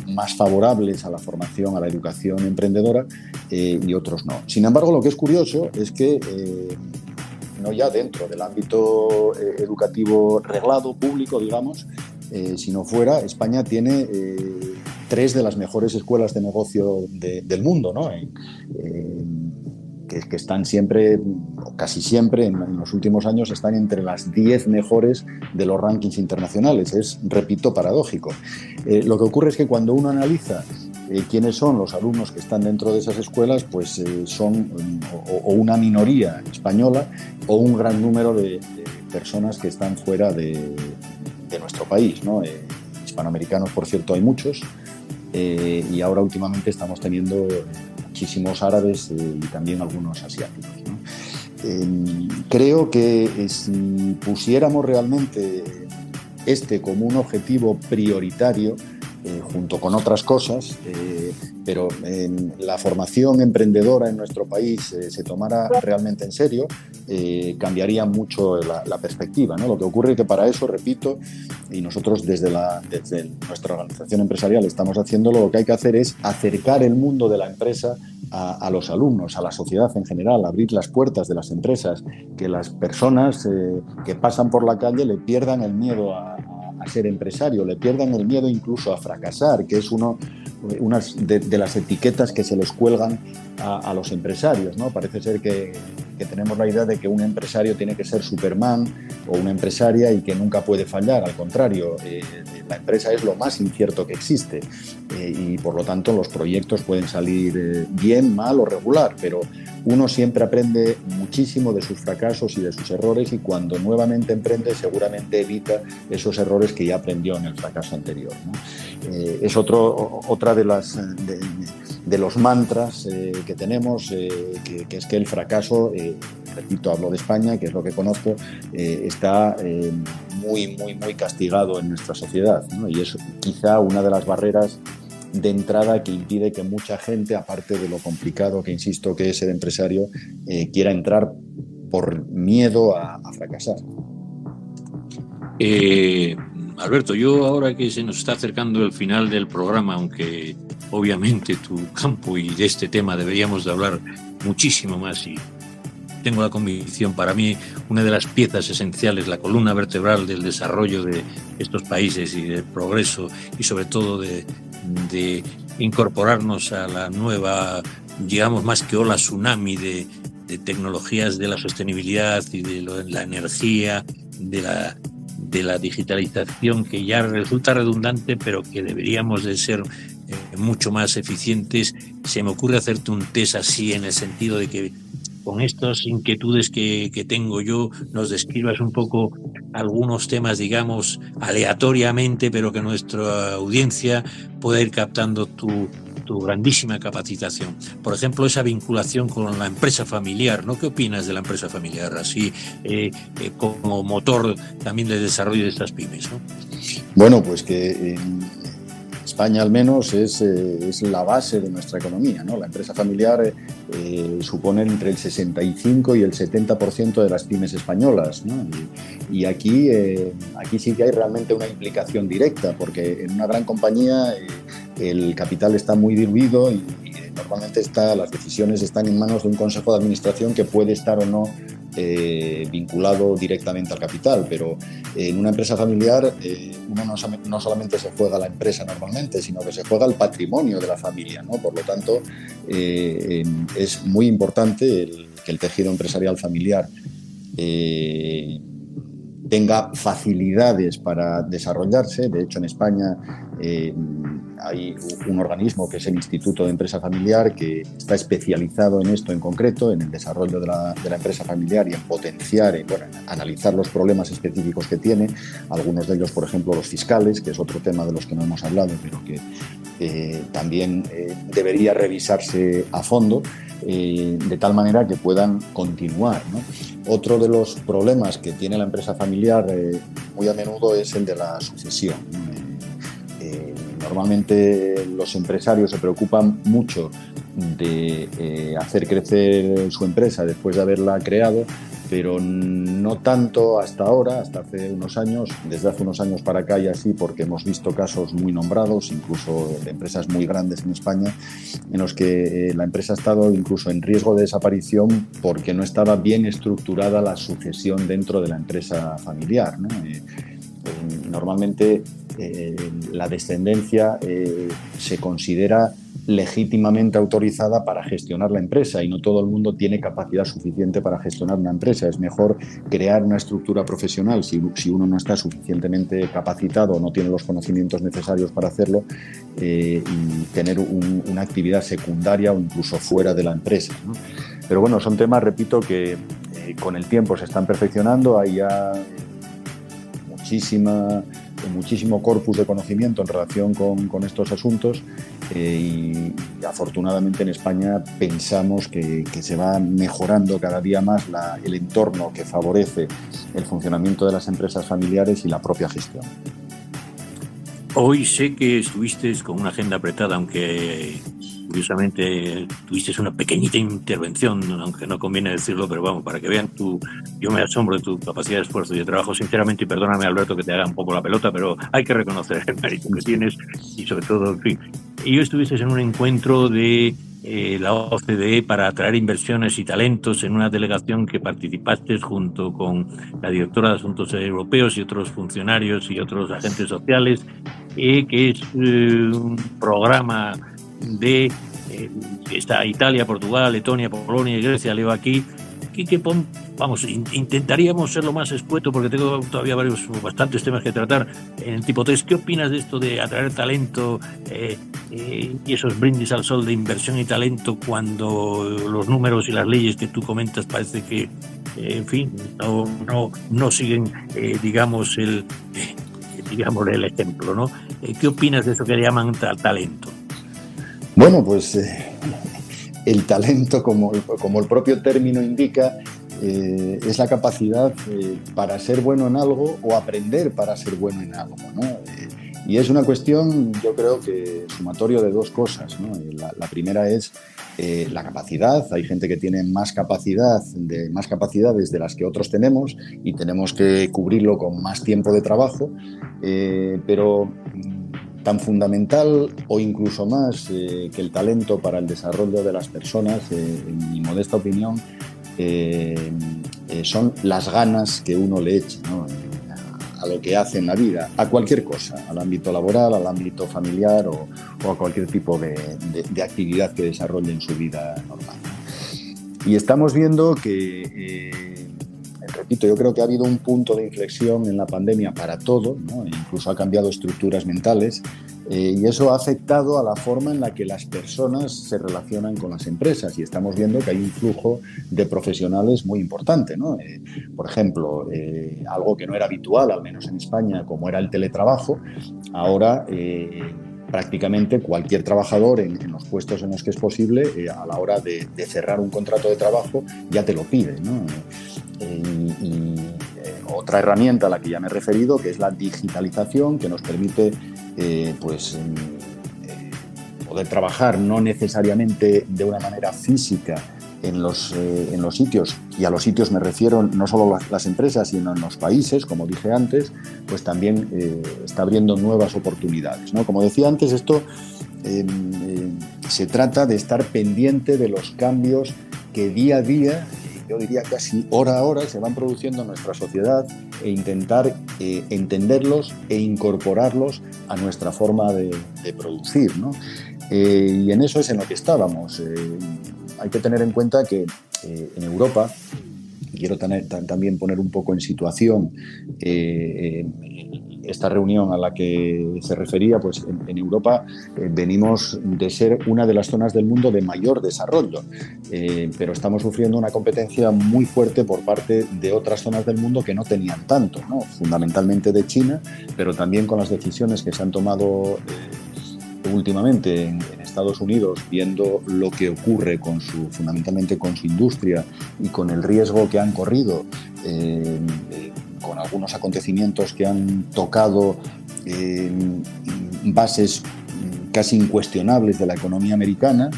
más favorables a la formación, a la educación emprendedora y otros no. Sin embargo, lo que es curioso es que no ya dentro del ámbito educativo reglado, público, digamos, sino fuera, España tiene 3 de las mejores escuelas de negocio del mundo, ¿no? Que están siempre, o casi siempre, en los últimos años, están entre las 10 mejores de los rankings internacionales. Es, repito, paradójico. Lo que ocurre es que cuando uno analiza quiénes son los alumnos que están dentro de esas escuelas, pues son o una minoría española o un gran número de personas que están fuera de nuestro país, ¿no? Hispanoamericanos, por cierto, hay muchos, y ahora últimamente estamos teniendo muchísimos árabes y también algunos asiáticos, ¿no? Creo que si pusiéramos realmente como un objetivo prioritario, junto con otras cosas, pero la formación emprendedora en nuestro país se tomara realmente en serio, cambiaría mucho la perspectiva, ¿no? Lo que ocurre es que para eso, repito, y nosotros desde nuestra organización empresarial estamos haciéndolo, lo que hay que hacer es acercar el mundo de la empresa a los alumnos, a la sociedad en general, abrir las puertas de las empresas, que las personas que pasan por la calle le pierdan el miedo a ser empresario, le pierdan el miedo incluso a fracasar, que es una de las etiquetas que se les cuelgan a los empresarios, ¿no? Parece ser que tenemos la idea de que un empresario tiene que ser Superman o una empresaria y que nunca puede fallar. Al contrario, la empresa es lo más incierto que existe y por lo tanto los proyectos pueden salir bien, mal o regular, pero uno siempre aprende muchísimo de sus fracasos y de sus errores, y cuando nuevamente emprende seguramente evita esos errores que ya aprendió en el fracaso anterior, ¿no? Es otra de los mantras que tenemos, que es que el fracaso, repito, hablo de España, que es lo que conozco, está muy, muy, muy castigado en nuestra sociedad, ¿no? Y es quizá una de las barreras de entrada que impide que mucha gente, aparte de lo complicado que insisto que es ser empresario, quiera entrar por miedo a fracasar. Alberto, yo ahora que se nos está acercando el final del programa, aunque obviamente tu campo y de este tema deberíamos de hablar muchísimo más, y tengo la convicción, para mí una de las piezas esenciales, la columna vertebral del desarrollo de estos países y del progreso, y sobre todo de incorporarnos a la nueva, digamos, más que ola tsunami de tecnologías de la sostenibilidad y de la energía, de la digitalización, que ya resulta redundante, pero que deberíamos de ser mucho más eficientes. Se me ocurre hacerte un test así, en el sentido de que con estas inquietudes que tengo yo, nos describas un poco algunos temas, digamos, aleatoriamente, pero que nuestra audiencia pueda ir captando tu grandísima capacitación. Por ejemplo, esa vinculación con la empresa familiar, ¿no? ¿Qué opinas de la empresa familiar, así como motor también de desarrollo de estas pymes, ¿no? Bueno, pues que España al menos es la base de nuestra economía, ¿no? La empresa familiar supone entre el 65 y el 70% de las pymes españolas, ¿no? Y aquí sí que hay realmente una implicación directa, porque en una gran compañía el capital está muy diluido y normalmente las decisiones están en manos de un consejo de administración que puede estar o no vinculado directamente al capital, pero en una empresa familiar uno no solamente se juega la empresa normalmente, sino que se juega el patrimonio de la familia, ¿no? Por lo tanto, es muy importante que el tejido empresarial familiar tenga facilidades para desarrollarse. De hecho, en España Hay un organismo que es el Instituto de Empresa Familiar, que está especializado en esto en concreto, en el desarrollo de la empresa familiar y en potenciar, en analizar los problemas específicos que tiene, algunos de ellos, por ejemplo, los fiscales, que es otro tema de los que no hemos hablado, pero que también debería revisarse a fondo, de tal manera que puedan continuar, ¿no? Otro de los problemas que tiene la empresa familiar muy a menudo es el de la sucesión. Normalmente los empresarios se preocupan mucho de hacer crecer su empresa después de haberla creado, pero no tanto hasta ahora, hasta hace unos años, desde hace unos años para acá y así, porque hemos visto casos muy nombrados, incluso de empresas muy grandes en España, en los que la empresa ha estado incluso en riesgo de desaparición porque no estaba bien estructurada la sucesión dentro de la empresa familiar, ¿no? Normalmente la descendencia se considera legítimamente autorizada para gestionar la empresa y no todo el mundo tiene capacidad suficiente para gestionar una empresa. Es mejor crear una estructura profesional si uno no está suficientemente capacitado o no tiene los conocimientos necesarios para hacerlo, y tener una actividad secundaria o incluso fuera de la empresa, ¿no? Pero bueno, son temas, repito, que con el tiempo se están perfeccionando. Hay ya muchísimo corpus de conocimiento en relación con estos asuntos, y afortunadamente en España pensamos que se va mejorando cada día más el entorno que favorece el funcionamiento de las empresas familiares y la propia gestión. Hoy sé que estuviste con una agenda apretada, aunque curiosamente tuviste una pequeñita intervención, aunque no conviene decirlo, pero vamos, para que vean yo me asombro de tu capacidad de esfuerzo y de trabajo, sinceramente, y perdóname, Alberto, que te haga un poco la pelota, pero hay que reconocer el mérito que tienes y sobre todo, en fin. Y hoy estuviste en un encuentro de la OCDE para atraer inversiones y talentos en una delegación que participaste junto con la directora de Asuntos Europeos y otros funcionarios y otros agentes sociales, que es un programa de está Italia, Portugal, Letonia, Polonia y Grecia. Leo aquí que intentaríamos ser lo más escueto porque tengo todavía bastantes temas que tratar en tipo test. ¿Qué opinas de esto de atraer talento y esos brindis al sol de inversión y talento cuando los números y las leyes que tú comentas parece que en fin no siguen digamos el ejemplo, ¿no? ¿Qué opinas de eso que llaman talento? Bueno, pues el talento, como el propio término indica, es la capacidad para ser bueno en algo o aprender para ser bueno en algo, ¿no? Y es una cuestión, yo creo que sumatorio de dos cosas, ¿no? La primera es la capacidad. Hay gente que tiene más capacidades de las que otros tenemos y tenemos que cubrirlo con más tiempo de trabajo, pero tan fundamental o incluso más que el talento para el desarrollo de las personas, en mi modesta opinión, son las ganas que uno le eche, ¿no? A lo que hace en la vida, a cualquier cosa, al ámbito laboral, al ámbito familiar o a cualquier tipo de actividad que desarrolle en su vida normal. Y estamos viendo que repito, yo creo que ha habido un punto de inflexión en la pandemia para todo, ¿no? Incluso ha cambiado estructuras mentales, y eso ha afectado a la forma en la que las personas se relacionan con las empresas, y estamos viendo que hay un flujo de profesionales muy importante, ¿no? Por ejemplo, algo que no era habitual, al menos en España, como era el teletrabajo, ahora prácticamente cualquier trabajador en los puestos en los que es posible, a la hora de cerrar un contrato de trabajo, ya te lo pide, ¿no? Otra herramienta a la que ya me he referido, que es la digitalización, que nos permite poder trabajar no necesariamente de una manera física en los sitios, y a los sitios me refiero no solo las empresas, sino en los países, como dije antes, pues también está abriendo nuevas oportunidades, ¿no? Como decía antes, esto se trata de estar pendiente de los cambios que día a día, yo diría casi hora a hora, se van produciendo en nuestra sociedad, e intentar entenderlos e incorporarlos a nuestra forma de producir, ¿no? Y en eso es en lo que estábamos. Hay que tener en cuenta que en Europa, y quiero también poner un poco en situación, el esta reunión a la que se refería, pues en Europa venimos de ser una de las zonas del mundo de mayor desarrollo, pero estamos sufriendo una competencia muy fuerte por parte de otras zonas del mundo que no tenían tanto, ¿no? Fundamentalmente de China, pero también con las decisiones que se han tomado últimamente en Estados Unidos, viendo lo que ocurre fundamentalmente con su industria y con el riesgo que han corrido, con algunos acontecimientos que han tocado bases casi incuestionables de la economía americana,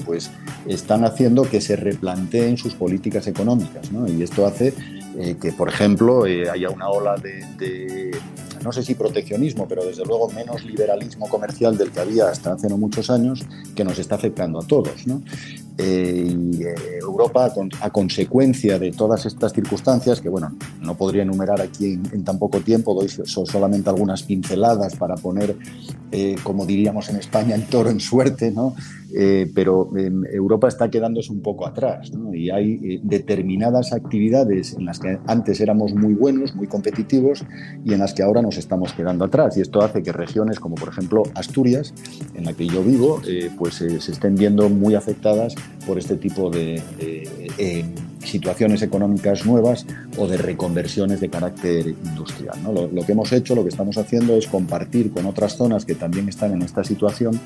pues están haciendo que se replanteen sus políticas económicas, ¿no? Y esto hace que, por ejemplo, haya una ola de no sé si proteccionismo, pero desde luego menos liberalismo comercial del que había hasta hace no muchos años, que nos está afectando a todos, ¿no? Europa, a consecuencia de todas estas circunstancias, que bueno, no podría enumerar aquí en tan poco tiempo, doy solamente algunas pinceladas para poner, como diríamos en España, el toro en suerte, ¿no? Pero Europa está quedándose un poco atrás, ¿no? Y hay determinadas actividades en las que antes éramos muy buenos, muy competitivos, y en las que ahora nos estamos quedando atrás. Y esto hace que regiones como, por ejemplo, Asturias, en la que yo vivo, pues se estén viendo muy afectadas por este tipo de situaciones económicas nuevas o de reconversiones de carácter industrial, ¿no? Lo que hemos hecho, lo que estamos haciendo es compartir con otras zonas que también están en esta situación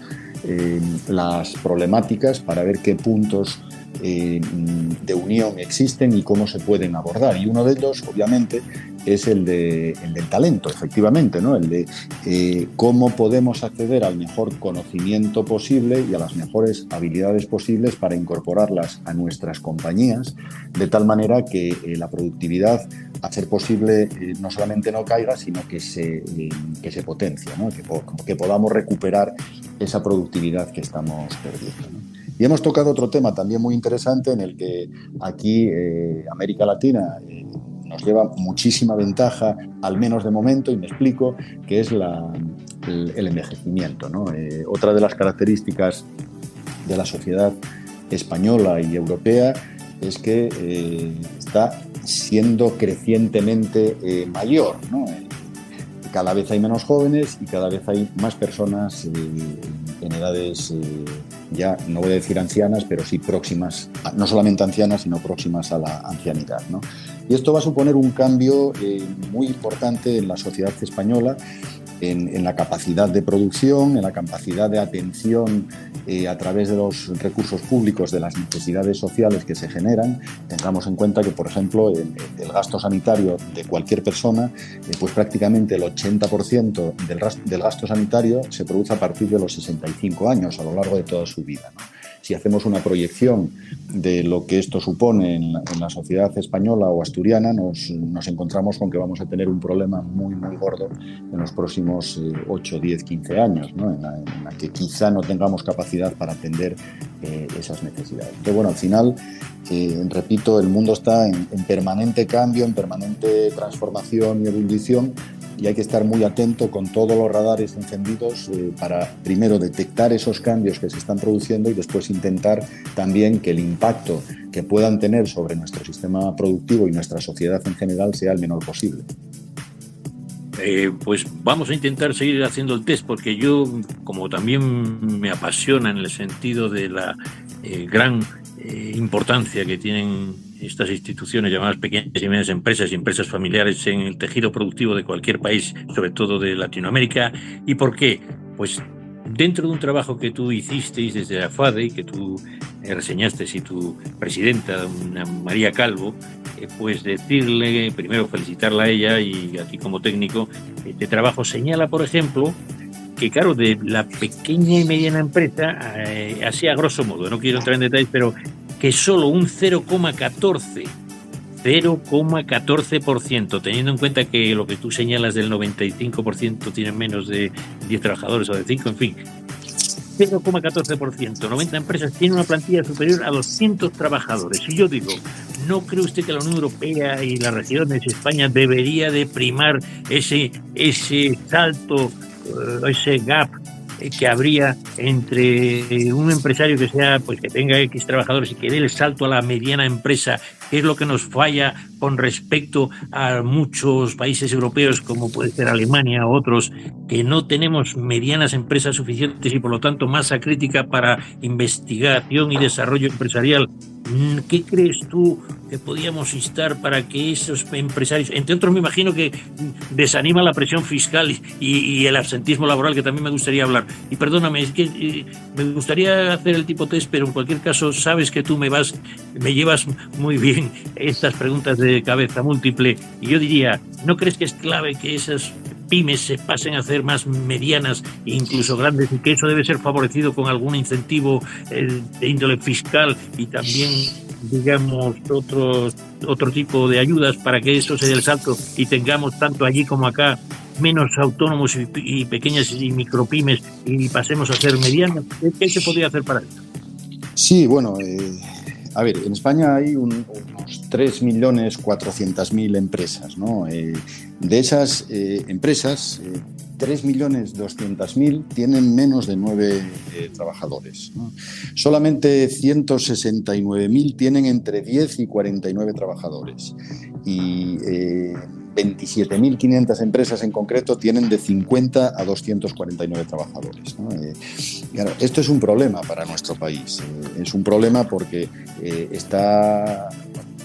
las problemáticas para ver qué puntos de unión existen y cómo se pueden abordar. Y uno de ellos, obviamente, es el del talento, efectivamente, ¿no? El de cómo podemos acceder al mejor conocimiento posible y a las mejores habilidades posibles para incorporarlas a nuestras compañías, de tal manera que la productividad, a ser posible, no solamente no caiga, sino que se potencie, ¿no? Que podamos recuperar esa productividad que estamos perdiendo, ¿no? Y hemos tocado otro tema también muy interesante en el que aquí América Latina nos lleva muchísima ventaja, al menos de momento, y me explico, que es el envejecimiento, ¿no? Otra de las características de la sociedad española y europea es que está siendo crecientemente mayor, ¿no? Cada vez hay menos jóvenes y cada vez hay más personas en edades, ya no voy a decir ancianas, pero sí próximas, no solamente ancianas, sino próximas a la ancianidad, ¿no? Y esto va a suponer un cambio muy importante en la sociedad española, en la capacidad de producción, en la capacidad de atención a través de los recursos públicos de las necesidades sociales que se generan. Tengamos en cuenta que, por ejemplo, el gasto sanitario de cualquier persona, pues prácticamente el 80% del gasto sanitario se produce a partir de los 65 años, a lo largo de toda su vida, ¿no? Si hacemos una proyección de lo que esto supone en la sociedad española o asturiana, nos encontramos con que vamos a tener un problema muy, muy gordo en los próximos 8, 10, 15 años, ¿no? en la que quizá no tengamos capacidad para atender esas necesidades. Entonces, bueno, al final, repito, el mundo está en permanente cambio, en permanente transformación y ebullición, y hay que estar muy atento con todos los radares encendidos para primero detectar esos cambios que se están produciendo y después intentar también que el impacto que puedan tener sobre nuestro sistema productivo y nuestra sociedad en general sea el menor posible. Pues vamos a intentar seguir haciendo el test, porque yo, como también me apasiona en el sentido de la gran importancia que tienen estas instituciones llamadas pequeñas y medianas empresas y empresas familiares en el tejido productivo de cualquier país, sobre todo de Latinoamérica. ¿Y por qué? Pues dentro de un trabajo que tú hicisteis desde la FADE y que tú reseñaste, y tu presidenta, María Calvo, pues decirle, primero felicitarla a ella y a ti como técnico, este trabajo señala, por ejemplo, que claro, de la pequeña y mediana empresa, así a grosso modo, no quiero entrar en detalles, pero que solo un 0,14%, teniendo en cuenta que lo que tú señalas del 95% tienen menos de 10 trabajadores o de 5, en fin, 0,14%, 90 empresas tienen una plantilla superior a 200 trabajadores. Y yo digo, ¿no cree usted que la Unión Europea y las regiones, España, debería de primar ese salto, ese gap que habría entre un empresario que sea, pues que tenga X trabajadores y que dé el salto a la mediana empresa, que es lo que nos falla con respecto a muchos países europeos, como puede ser Alemania o otros, que no tenemos medianas empresas suficientes y por lo tanto masa crítica para investigación y desarrollo empresarial. ¿Qué crees tú que podíamos instar para que esos empresarios, entre otros me imagino que desanima la presión fiscal y el absentismo laboral, que también me gustaría hablar? Y perdóname, es que me gustaría hacer el tipo test, pero en cualquier caso sabes que tú me llevas muy bien estas preguntas de cabeza múltiple, y yo diría, ¿no crees que es clave que esas pymes se pasen a hacer más medianas e incluso grandes, y que eso debe ser favorecido con algún incentivo de índole fiscal y también, digamos, otro tipo de ayudas para que eso se dé el salto y tengamos tanto allí como acá menos autónomos y pequeñas y micropymes y pasemos a ser medianas? ¿Qué se podría hacer para eso? Sí, bueno, a ver, en España hay unos 3.400.000 empresas, ¿no? De esas empresas, 3.200.000 tienen menos de 9 trabajadores, ¿no? Solamente 169.000 tienen entre 10 y 49 trabajadores. Y 27.500 empresas en concreto tienen de 50 a 249 trabajadores, ¿no? Claro, esto es un problema para nuestro país. Es un problema porque está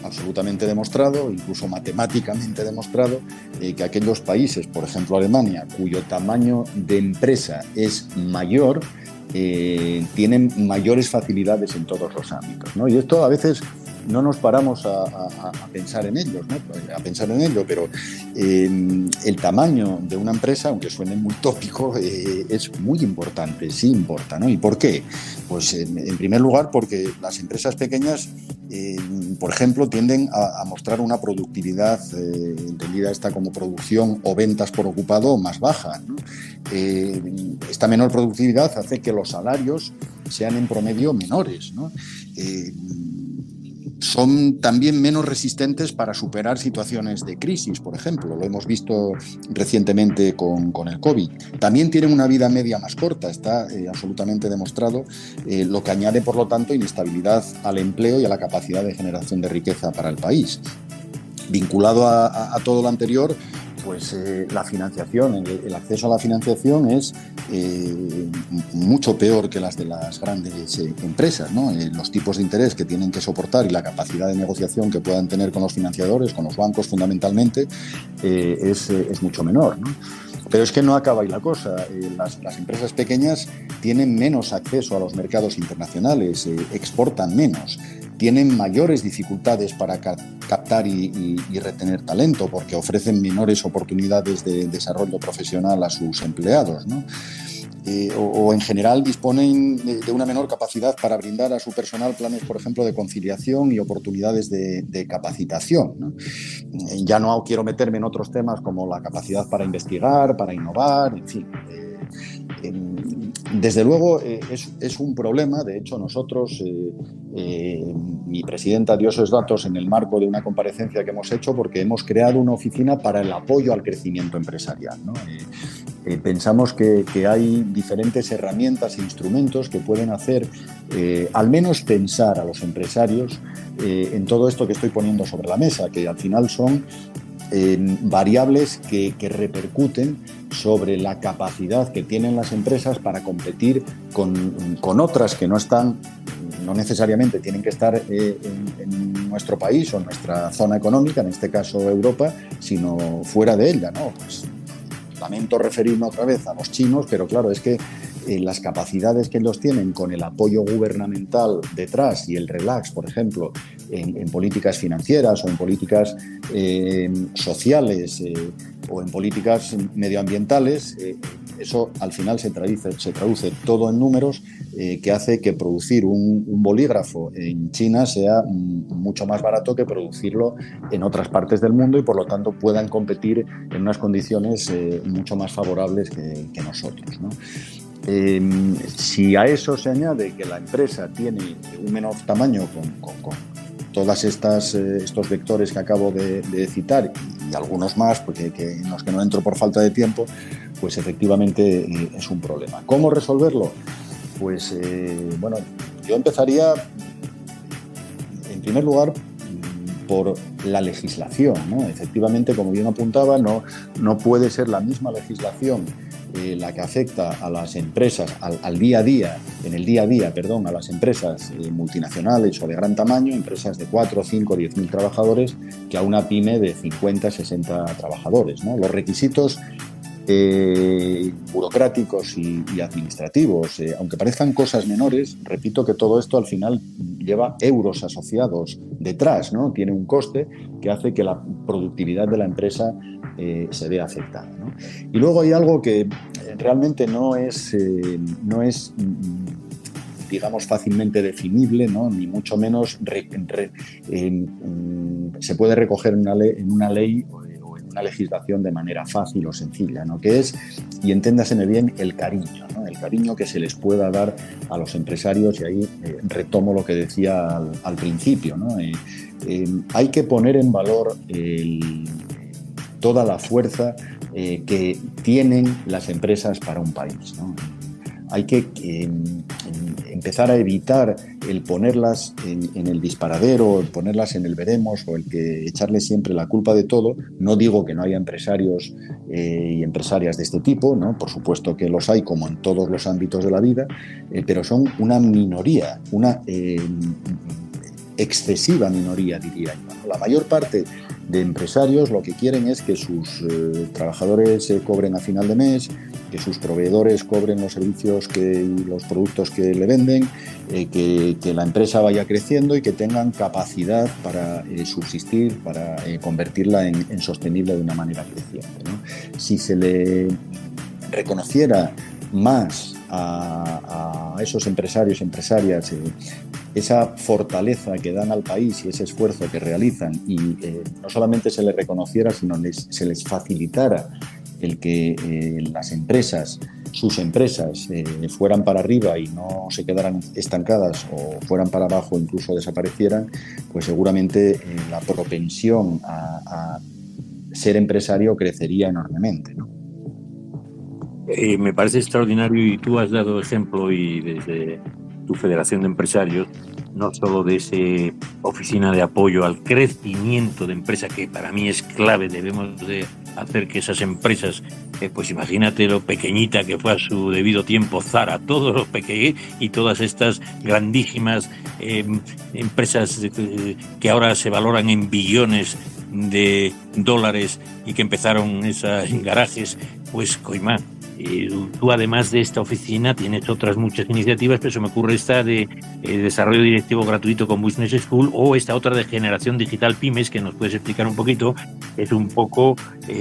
absolutamente demostrado, incluso matemáticamente demostrado, que aquellos países, por ejemplo Alemania, cuyo tamaño de empresa es mayor, tienen mayores facilidades en todos los ámbitos, ¿no? Y esto a veces no nos paramos a pensar en ello, ¿no? Pero el tamaño de una empresa, aunque suene muy tópico, es muy importante, sí importa, ¿no? ¿Y por qué? Pues en primer lugar porque las empresas pequeñas, por ejemplo, tienden a mostrar una productividad, entendida esta como producción o ventas por ocupado, más baja, ¿no? Esta menor productividad hace que los salarios sean en promedio menores, ¿no? Son también menos resistentes para superar situaciones de crisis, por ejemplo. Lo hemos visto recientemente con el COVID. También tienen una vida media más corta, está absolutamente demostrado, lo que añade, por lo tanto, inestabilidad al empleo y a la capacidad de generación de riqueza para el país. Vinculado a todo lo anterior, pues la financiación, el acceso a la financiación es mucho peor que las de las grandes empresas, ¿no? Los tipos de interés que tienen que soportar y la capacidad de negociación que puedan tener con los financiadores, con los bancos fundamentalmente, es mucho menor, ¿no? Pero es que no acaba ahí la cosa. Las empresas pequeñas tienen menos acceso a los mercados internacionales, exportan menos, tienen mayores dificultades para captar y retener talento porque ofrecen menores oportunidades de desarrollo profesional a sus empleados, ¿no? O en general disponen de una menor capacidad para brindar a su personal planes, por ejemplo, de conciliación y oportunidades de capacitación, ¿no? Ya no quiero meterme en otros temas como la capacidad para investigar, para innovar, en fin. Desde luego es un problema. De hecho, nosotros, mi presidenta dio esos datos en el marco de una comparecencia que hemos hecho porque hemos creado una oficina para el apoyo al crecimiento empresarial, ¿no? Pensamos que hay diferentes herramientas e instrumentos que pueden hacer al menos pensar a los empresarios en todo esto que estoy poniendo sobre la mesa, que al final son variables que repercuten sobre la capacidad que tienen las empresas para competir con otras que no necesariamente tienen que estar en nuestro país o en nuestra zona económica, en este caso Europa, sino fuera de ella, ¿no? Pues, lamento referirme otra vez a los chinos, pero claro, es que las capacidades que ellos tienen con el apoyo gubernamental detrás y el relax, por ejemplo, en políticas financieras o en políticas sociales o en políticas medioambientales, eso al final se traduce todo en números, que hace que producir un bolígrafo en China sea mucho más barato que producirlo en otras partes del mundo y por lo tanto puedan competir en unas condiciones mucho más favorables que nosotros, ¿no? Si a eso se añade que la empresa tiene un menor tamaño con todas estos vectores que acabo de citar y algunos más porque en los que no entro por falta de tiempo, pues efectivamente es un problema. ¿Cómo resolverlo? Pues bueno, yo empezaría en primer lugar por la legislación, ¿no? Efectivamente, como bien apuntaba, no puede ser la misma legislación la que afecta a las empresas, al día a día, a las empresas multinacionales o de gran tamaño, empresas de 4, 5, 10.000 trabajadores, que a una pyme de 50, 60 trabajadores, ¿no? Los requisitos burocráticos y administrativos, aunque parezcan cosas menores, repito que todo esto al final lleva euros asociados detrás, ¿no? Tiene un coste que hace que la productividad de la empresa se vea afectada, ¿no? Y luego hay algo que realmente no es digamos, fácilmente definible, ¿no? Ni mucho menos se puede recoger en una ley o en una legislación de manera fácil o sencilla, ¿no? Que es, y enténdaseme bien, el cariño, ¿no? El cariño que se les pueda dar a los empresarios, y ahí retomo lo que decía al principio, ¿no? Hay que poner en valor toda la fuerza que tienen las empresas para un país, ¿no? Hay que empezar a evitar el ponerlas en el disparadero, el ponerlas en el veremos, o el que echarle siempre la culpa de todo. No digo que no haya empresarios y empresarias de este tipo, ¿no? Por supuesto que los hay, como en todos los ámbitos de la vida, pero son una minoría, una excesiva minoría, diría yo, ¿no? La mayor parte de empresarios lo que quieren es que sus trabajadores cobren a final de mes, que sus proveedores cobren los servicios y los productos que le venden, que la empresa vaya creciendo y que tengan capacidad para subsistir, para convertirla en sostenible de una manera creciente, ¿no? Si se le reconociera más a esos empresarios y empresarias esa fortaleza que dan al país y ese esfuerzo que realizan, y no solamente se les reconociera, sino se les facilitara el que las empresas, sus empresas, fueran para arriba y no se quedaran estancadas o fueran para abajo, incluso desaparecieran, pues seguramente la propensión a ser empresario crecería enormemente, ¿no? Me parece extraordinario, y tú has dado ejemplo, y desde tu Federación de Empresarios, no solo de esa oficina de apoyo al crecimiento de empresa, que para mí es clave. Debemos de hacer que esas empresas, pues imagínate lo pequeñita que fue a su debido tiempo Zara, todos los pequeños y todas estas grandísimas empresas que ahora se valoran en billones de dólares y que empezaron en garajes, pues coimá. Tú, además de esta oficina, tienes otras muchas iniciativas, pero se me ocurre esta de desarrollo directivo gratuito con Business School, o esta otra de generación digital pymes, que nos puedes explicar un poquito. Es un poco,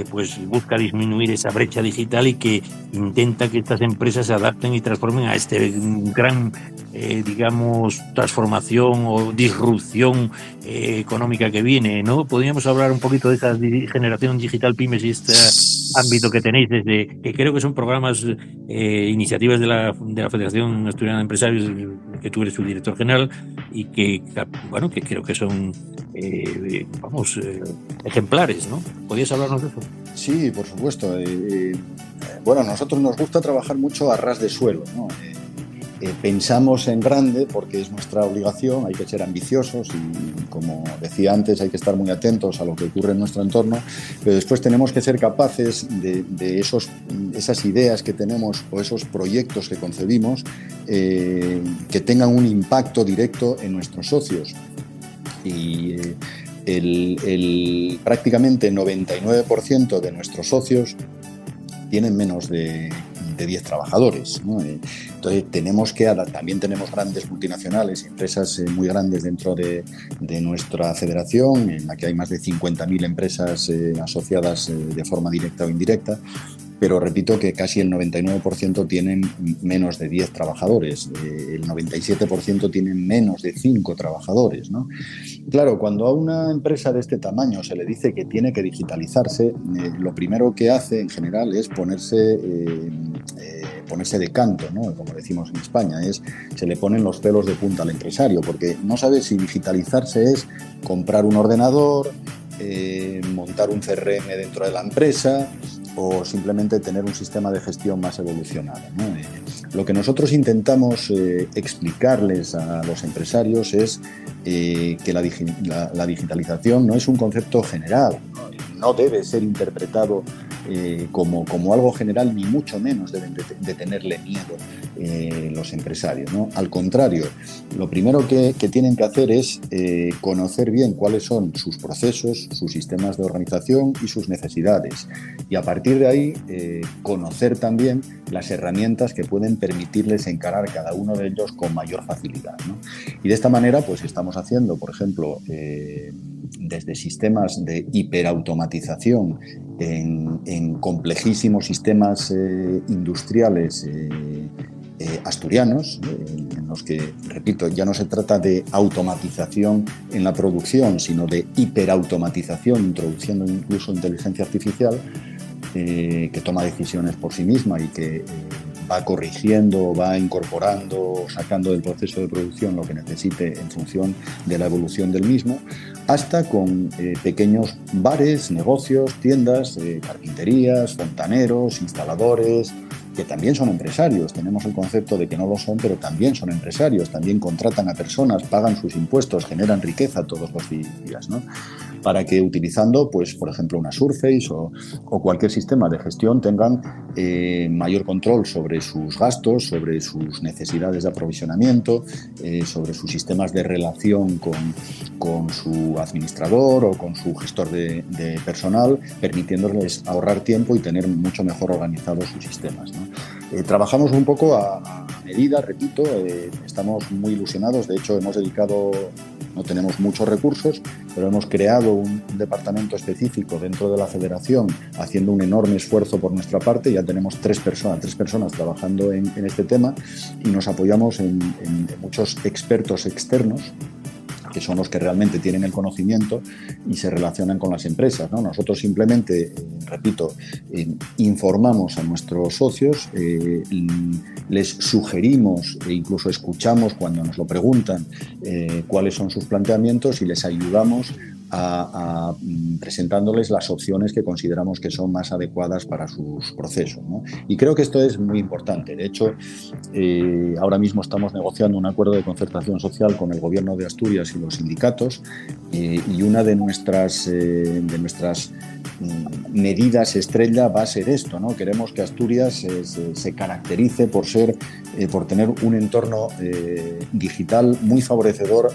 pues busca disminuir esa brecha digital y que intenta que estas empresas se adapten y transformen a este gran, digamos, transformación o disrupción económica que viene, ¿no? Podríamos hablar un poquito de esa generación digital pymes y este ámbito que tenéis, desde que creo que son programas, iniciativas de la Federación Asturiana de Empresarios, que tú eres su director general, y que, bueno, que creo que son ejemplares, ¿no? ¿Podrías hablarnos de eso? Sí, por supuesto. Bueno, a nosotros nos gusta trabajar mucho a ras de suelo, ¿no? Pensamos en grande porque es nuestra obligación, hay que ser ambiciosos y, como decía antes, hay que estar muy atentos a lo que ocurre en nuestro entorno, pero después tenemos que ser capaces de esas ideas que tenemos o esos proyectos que concebimos que tengan un impacto directo en nuestros socios. Y prácticamente 99% de nuestros socios tienen menos de 10 trabajadores, ¿no? Entonces también tenemos grandes multinacionales, empresas muy grandes dentro de nuestra federación, en la que hay más de 50.000 empresas asociadas de forma directa o indirecta, pero repito que casi el 99% tienen menos de 10 trabajadores, el 97% tienen menos de 5 trabajadores, ¿no? Claro, cuando a una empresa de este tamaño se le dice que tiene que digitalizarse, lo primero que hace en general es ponerse de canto, ¿no? Como decimos en España, se le ponen los pelos de punta al empresario, porque no sabe si digitalizarse es comprar un ordenador, montar un CRM dentro de la empresa, o simplemente tener un sistema de gestión más evolucionado, ¿no? Lo que nosotros intentamos explicarles a los empresarios es que la digitalización no es un concepto general, no debe ser interpretado como algo general, ni mucho menos deben de tenerle miedo los empresarios, ¿no? Al contrario, lo primero que tienen que hacer es conocer bien cuáles son sus procesos, sus sistemas de organización y sus necesidades, y a partir de ahí conocer también las herramientas que pueden permitirles encarar cada uno de ellos con mayor facilidad, ¿no? Y de esta manera pues estamos haciendo, por ejemplo, desde sistemas de hiperautomatización en complejísimos sistemas industriales asturianos, en los que, repito, ya no se trata de automatización en la producción, sino de hiperautomatización, introduciendo incluso inteligencia artificial, que toma decisiones por sí misma y que va corrigiendo, va incorporando, sacando del proceso de producción lo que necesite en función de la evolución del mismo, hasta con pequeños bares, negocios, tiendas, carpinterías, fontaneros, instaladores, que también son empresarios. Tenemos el concepto de que no lo son, pero también son empresarios, también contratan a personas, pagan sus impuestos, generan riqueza todos los días, ¿no? Para que utilizando, pues, por ejemplo, una Surface o cualquier sistema de gestión tengan mayor control sobre sus gastos, sobre sus necesidades de aprovisionamiento, sobre sus sistemas de relación con su administrador o con su gestor de personal, permitiéndoles ahorrar tiempo y tener mucho mejor organizados sus sistemas, ¿no? Trabajamos un poco a medida, repito, estamos muy ilusionados. De hecho, no tenemos muchos recursos, pero hemos creado un departamento específico dentro de la federación, haciendo un enorme esfuerzo por nuestra parte. Ya tenemos tres personas trabajando en este tema, y nos apoyamos en muchos expertos externos, que son los que realmente tienen el conocimiento y se relacionan con las empresas, ¿no? Nosotros simplemente, repito, informamos a nuestros socios, les sugerimos e incluso escuchamos cuando nos lo preguntan cuáles son sus planteamientos, y les ayudamos a presentándoles las opciones que consideramos que son más adecuadas para sus procesos, ¿no? Y creo que esto es muy importante. De hecho, ahora mismo estamos negociando un acuerdo de concertación social con el Gobierno de Asturias y los sindicatos, y una de nuestras medidas estrella va a ser esto, ¿no? Queremos que Asturias se caracterice por tener un entorno digital muy favorecedor,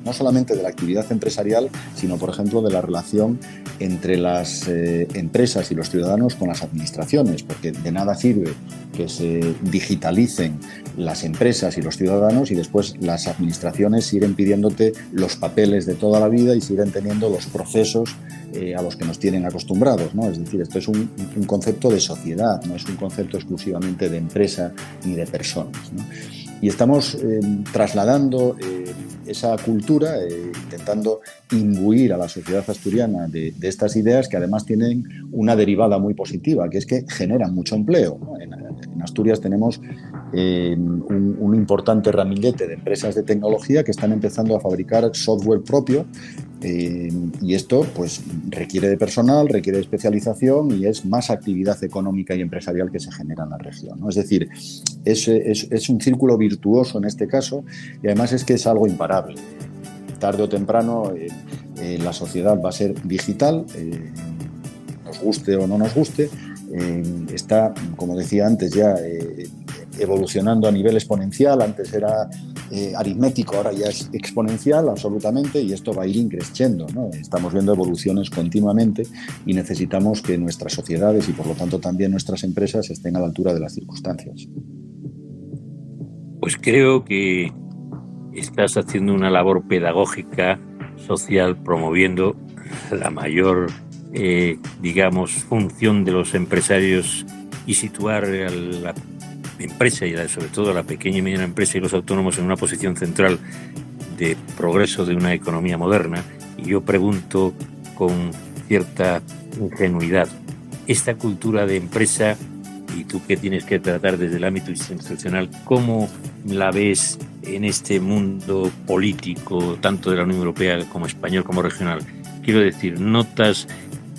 no solamente de la actividad empresarial, sino, por ejemplo, de la relación entre las empresas y los ciudadanos con las administraciones, porque de nada sirve que se digitalicen las empresas y los ciudadanos y después las administraciones siguen pidiéndote los papeles de toda la vida y siguen teniendo los procesos a los que nos tienen acostumbrados, ¿no? Es decir, esto es un concepto de sociedad, no es un concepto exclusivamente de empresa ni de personas, ¿no? Y estamos trasladando esa cultura, intentando imbuir a la sociedad asturiana de estas ideas, que además tienen una derivada muy positiva, que es que generan mucho empleo, ¿no? En Asturias tenemos un importante ramillete de empresas de tecnología que están empezando a fabricar software propio, y esto pues requiere de personal, requiere de especialización, y es más actividad económica y empresarial que se genera en la región, ¿no? Es decir, es un círculo virtuoso en este caso, y además es que es algo imparable. Tarde o temprano la sociedad va a ser digital, nos guste o no nos guste. Está, como decía antes, ya evolucionando a nivel exponencial. Antes era aritmético, ahora ya es exponencial absolutamente, y esto va a ir increciendo, ¿no? Estamos viendo evoluciones continuamente y necesitamos que nuestras sociedades y por lo tanto también nuestras empresas estén a la altura de las circunstancias. Pues creo que estás haciendo una labor pedagógica, social, promoviendo la mayor función de los empresarios y situar a la empresa y sobre todo a la pequeña y mediana empresa y los autónomos en una posición central de progreso de una economía moderna. Y yo pregunto con cierta ingenuidad, esta cultura de empresa, y tú que tienes que tratar desde el ámbito institucional, ¿cómo la ves en este mundo político, tanto de la Unión Europea como español como regional? Quiero decir, ¿notas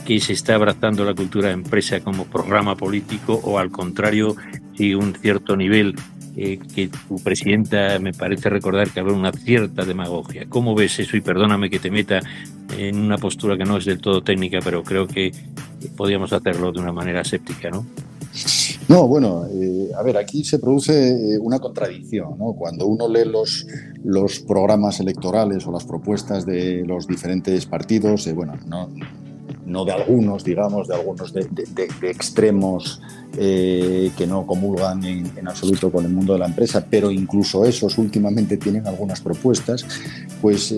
que se está abrazando la cultura de empresa como programa político o al contrario sigue un cierto nivel que tu presidenta me parece recordar que habrá una cierta demagogia? ¿Cómo ves eso? Y perdóname que te meta en una postura que no es del todo técnica, pero creo que podríamos hacerlo de una manera séptica, ¿no? No, bueno, a ver, aquí se produce una contradicción, ¿no? Cuando uno lee los programas electorales o las propuestas de los diferentes partidos, bueno, no de algunos, digamos, de algunos de extremos que no comulgan en absoluto con el mundo de la empresa, pero incluso esos últimamente tienen algunas propuestas, pues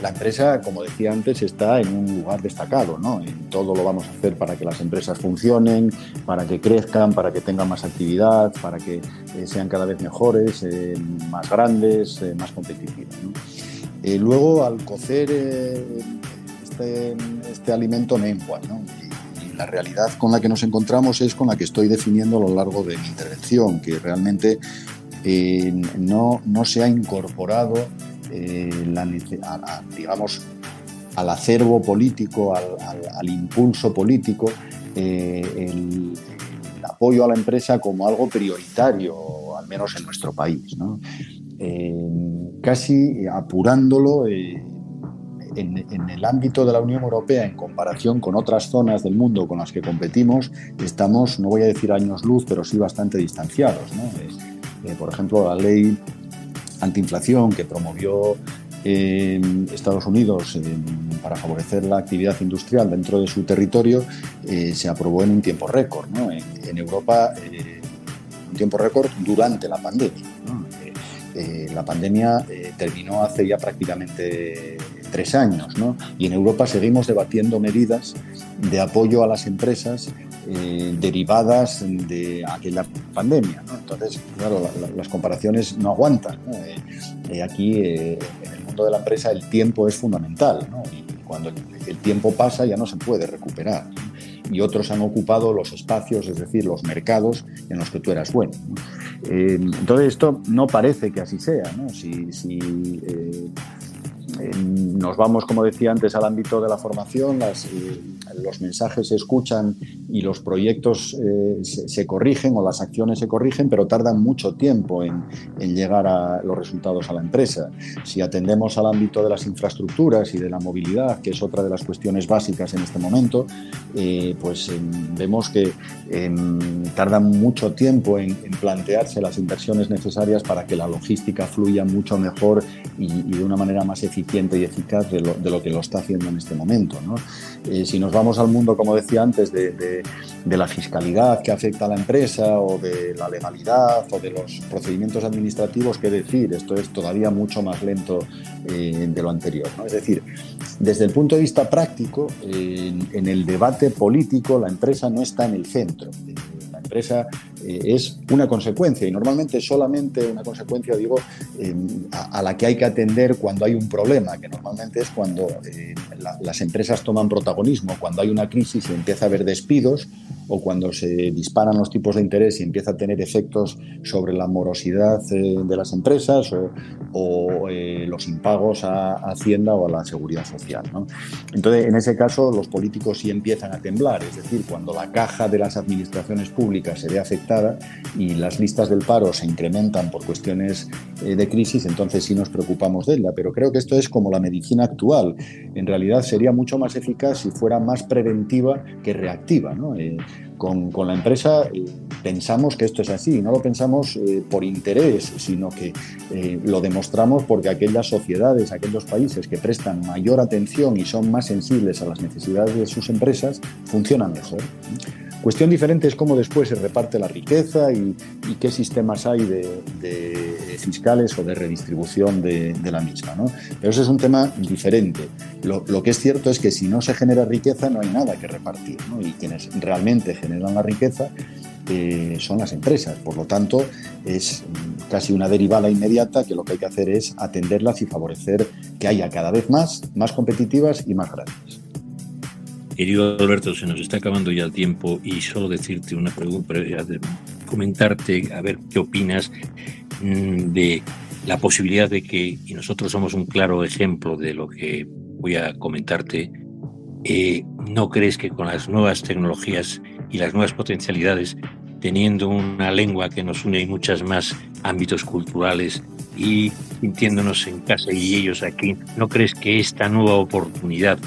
la empresa, como decía antes, está en un lugar destacado, ¿no? En todo lo vamos a hacer para que las empresas funcionen, para que crezcan, para que tengan más actividad, para que sean cada vez mejores, más grandes, más competitivas, ¿no? Luego, al cocer este alimento mengua, ¿no? Y la realidad con la que nos encontramos es con la que estoy definiendo a lo largo de mi intervención, que realmente no se ha incorporado digamos, al acervo político, al impulso político, el apoyo a la empresa como algo prioritario, al menos en nuestro país, ¿no? Casi apurándolo en el ámbito de la Unión Europea, en comparación con otras zonas del mundo con las que competimos, estamos, no voy a decir años luz, pero sí bastante distanciados, ¿no? Por ejemplo, la ley antiinflación que promovió Estados Unidos para favorecer la actividad industrial dentro de su territorio se aprobó en un tiempo récord, ¿no? En Europa, un tiempo récord durante la pandemia, ¿no? La pandemia terminó hace ya prácticamente 3 años, ¿no? Y en Europa seguimos debatiendo medidas de apoyo a las empresas derivadas de aquella pandemia, ¿no? Entonces, claro, las comparaciones no aguantan, ¿no? Aquí, en el mundo de la empresa, el tiempo es fundamental, ¿no? Y cuando el tiempo pasa ya no se puede recuperar, ¿no? Y otros han ocupado los espacios, es decir, los mercados en los que tú eras bueno, ¿no? Entonces, esto no parece que así sea, ¿no? Si nos vamos, como decía antes, al ámbito de la formación, los mensajes se escuchan y los proyectos se corrigen o las acciones se corrigen, pero tardan mucho tiempo en llegar a los resultados a la empresa. Si atendemos al ámbito de las infraestructuras y de la movilidad, que es otra de las cuestiones básicas en este momento, pues vemos que tardan mucho tiempo en plantearse las inversiones necesarias para que la logística fluya mucho mejor y de una manera más eficiente y eficaz de lo que lo está haciendo en este momento, ¿no? Si nos vamos al mundo, como decía antes, de la fiscalidad que afecta a la empresa o de la legalidad o de los procedimientos administrativos, ¿qué decir? Esto es todavía mucho más lento de lo anterior, ¿no? Es decir, desde el punto de vista práctico, en el debate político la empresa no está en el centro. La empresa es una consecuencia, y normalmente solamente una consecuencia, digo, a la que hay que atender cuando hay un problema, que normalmente es cuando las empresas toman protagonismo, cuando hay una crisis y empieza a haber despidos, o cuando se disparan los tipos de interés y empieza a tener efectos sobre la morosidad de las empresas o los impagos a Hacienda o a la Seguridad Social, ¿no? Entonces, en ese caso, los políticos sí empiezan a temblar, es decir, cuando la caja de las administraciones públicas se ve afectada y las listas del paro se incrementan por cuestiones de crisis, entonces sí nos preocupamos de ella. Pero creo que esto es como la medicina actual. En realidad sería mucho más eficaz si fuera más preventiva que reactiva, ¿no? Con la empresa pensamos que esto es así, no lo pensamos por interés, sino que lo demostramos porque aquellas sociedades, aquellos países que prestan mayor atención y son más sensibles a las necesidades de sus empresas, funcionan mejor. Cuestión diferente es cómo después se reparte la riqueza y qué sistemas hay de fiscales o de redistribución de la misma, ¿no? Pero ese es un tema diferente. Lo que es cierto es que si no se genera riqueza no hay nada que repartir, ¿no? Y quienes realmente generan la riqueza son las empresas. Por lo tanto, es casi una derivada inmediata que lo que hay que hacer es atenderlas y favorecer que haya cada vez más competitivas y más grandes. Querido Alberto, se nos está acabando ya el tiempo y solo decirte una pregunta, comentarte a ver qué opinas de la posibilidad de que, y nosotros somos un claro ejemplo de lo que voy a comentarte, ¿no crees que con las nuevas tecnologías y las nuevas potencialidades, teniendo una lengua que nos une y muchos más ámbitos culturales y sintiéndonos en casa y ellos aquí, ¿no crees que esta nueva oportunidad,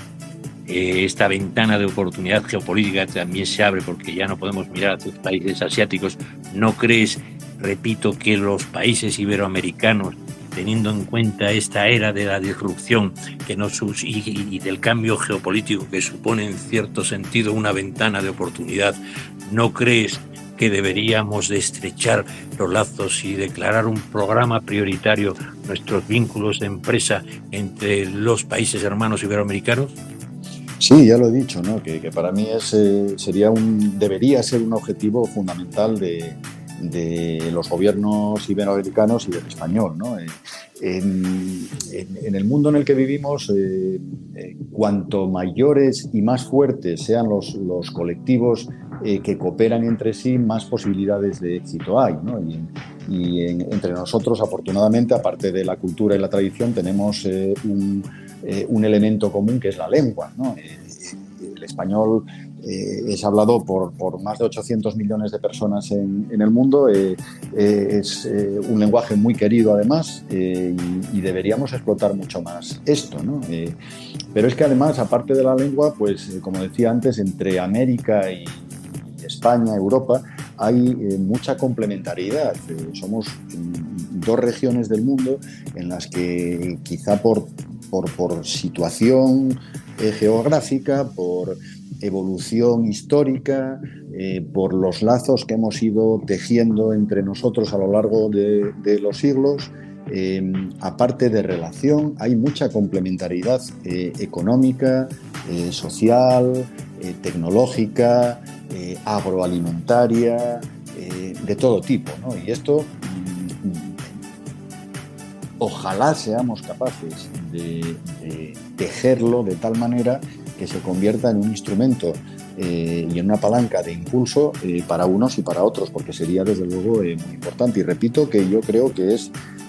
esta ventana de oportunidad geopolítica también se abre porque ya no podemos mirar a los países asiáticos? ¿No crees, repito, que los países iberoamericanos, teniendo en cuenta esta era de la disrupción y del cambio geopolítico que supone en cierto sentido una ventana de oportunidad, ¿no crees que deberíamos de estrechar los lazos y declarar un programa prioritario, nuestros vínculos de empresa entre los países hermanos iberoamericanos? Sí, ya lo he dicho, ¿no? Que para mí debería ser un objetivo fundamental de los gobiernos iberoamericanos y del español, ¿no? En el mundo en el que vivimos, cuanto mayores y más fuertes sean los colectivos que cooperan entre sí, más posibilidades de éxito hay, ¿no? Entre nosotros, afortunadamente, aparte de la cultura y la tradición, tenemos un elemento común que es la lengua, ¿no? El español es hablado por más de 800 millones de personas en el mundo, es un lenguaje muy querido además, y deberíamos explotar mucho más esto, ¿no? Pero es que además, aparte de la lengua, pues como decía antes, entre América y España, Europa, hay mucha complementariedad. Somos dos regiones del mundo en las que quizá por situación geográfica, por evolución histórica, por los lazos que hemos ido tejiendo entre nosotros a lo largo de los siglos, aparte de relación, hay mucha complementariedad económica, social, tecnológica, agroalimentaria, de todo tipo, ¿no? Y esto, ojalá seamos capaces de tejerlo de tal manera que se convierta en un instrumento y en una palanca de impulso para unos y para otros, porque sería desde luego muy importante. Y repito que yo creo que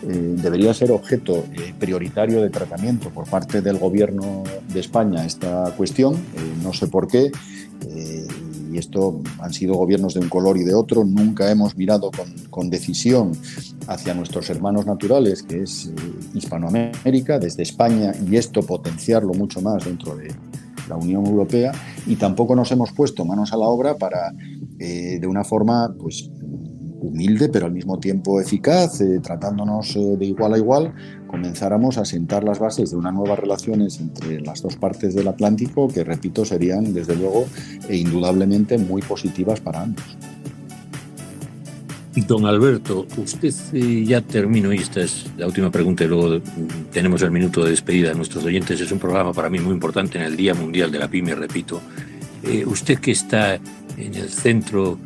debería ser objeto prioritario de tratamiento por parte del Gobierno de España esta cuestión. No sé por qué, y esto han sido gobiernos de un color y de otro, nunca hemos mirado con decisión hacia nuestros hermanos naturales, que es Hispanoamérica, desde España, y esto potenciarlo mucho más dentro de la Unión Europea, y tampoco nos hemos puesto manos a la obra para, de una forma pues humilde, pero al mismo tiempo eficaz, tratándonos de igual a igual, comenzáramos a sentar las bases de unas nuevas relaciones entre las dos partes del Atlántico que, repito, serían desde luego e indudablemente muy positivas para ambos. Don Alberto, usted ya terminó, y esta es la última pregunta y luego tenemos el minuto de despedida de nuestros oyentes. Es un programa para mí muy importante en el Día Mundial de la Pyme, repito. Usted que está en el centro,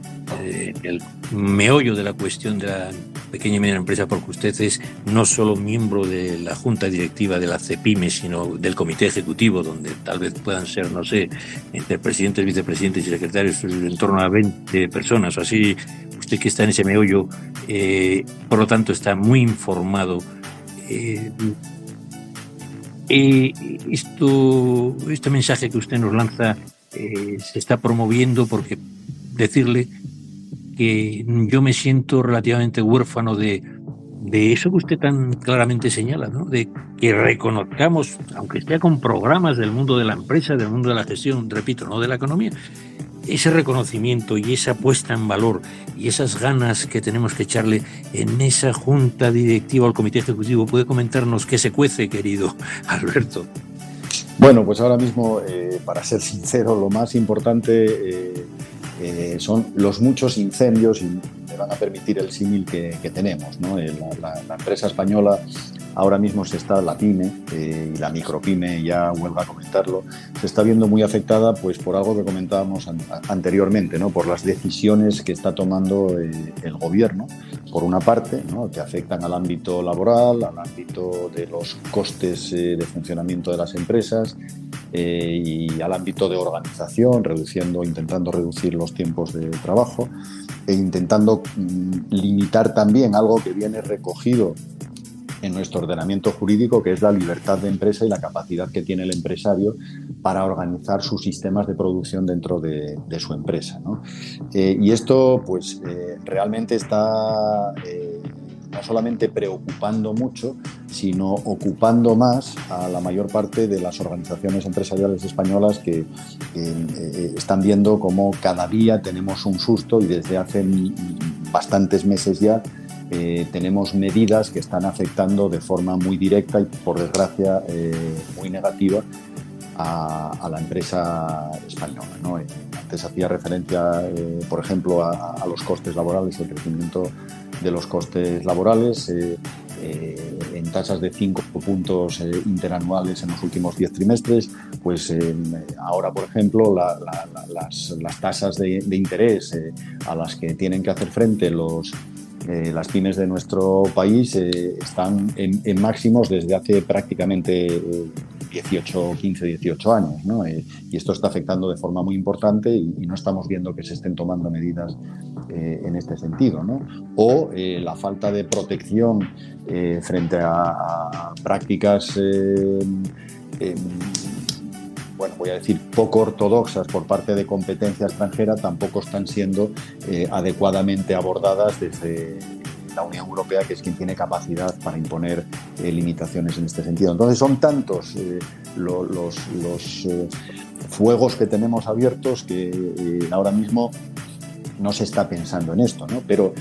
el meollo de la cuestión de la pequeña y mediana empresa, porque usted es no solo miembro de la junta directiva de la CEPYME, sino del comité ejecutivo, donde tal vez puedan ser, no sé, entre presidentes, vicepresidentes y secretarios en torno a 20 personas o así. Usted que está en ese meollo, por lo tanto está muy informado. Este mensaje que usted nos lanza se está promoviendo, porque decirle que yo me siento relativamente huérfano de eso que usted tan claramente señala, ¿no? De que reconozcamos, aunque esté con programas del mundo de la empresa, del mundo de la gestión, repito, no de la economía, ese reconocimiento y esa puesta en valor y esas ganas que tenemos que echarle en esa junta directiva o el comité ejecutivo. ¿Puede comentarnos qué se cuece, querido Alberto? Bueno, pues ahora mismo, para ser sincero, lo más importante son los muchos incendios, y me van a permitir el símil que tenemos, ¿no? La empresa española ahora mismo la pyme y la micropyme, ya huelga a comentarlo, se está viendo muy afectada pues por algo que comentábamos anteriormente, ¿no? Por las decisiones que está tomando el gobierno, por una parte, ¿no? Que afectan al ámbito laboral, al ámbito de los costes de funcionamiento de las empresas, y al ámbito de organización, intentando reducir los tiempos de trabajo e intentando limitar también algo que viene recogido en nuestro ordenamiento jurídico, que es la libertad de empresa y la capacidad que tiene el empresario para organizar sus sistemas de producción dentro de su empresa, ¿no? Y esto pues realmente está no solamente preocupando mucho, sino ocupando más a la mayor parte de las organizaciones empresariales españolas que están viendo cómo cada día tenemos un susto, y desde hace bastantes meses ya tenemos medidas que están afectando de forma muy directa y, por desgracia, muy negativa a la empresa española, ¿no? Antes hacía referencia, por ejemplo, a los costes laborales, el crecimiento de los costes laborales en tasas de 5 puntos interanuales en los últimos 10 trimestres. Pues ahora, por ejemplo, las tasas de interés a las que tienen que hacer frente las pymes de nuestro país están en máximos desde hace prácticamente 15, 18 años, ¿no? Y esto está afectando de forma muy importante y no estamos viendo que se estén tomando medidas en este sentido, ¿no? O la falta de protección frente a prácticas bueno, voy a decir, poco ortodoxas por parte de competencia extranjera, tampoco están siendo adecuadamente abordadas desde la Unión Europea, que es quien tiene capacidad para imponer limitaciones en este sentido. Entonces son tantos los fuegos que tenemos abiertos que ahora mismo no se está pensando en esto, ¿no? Pero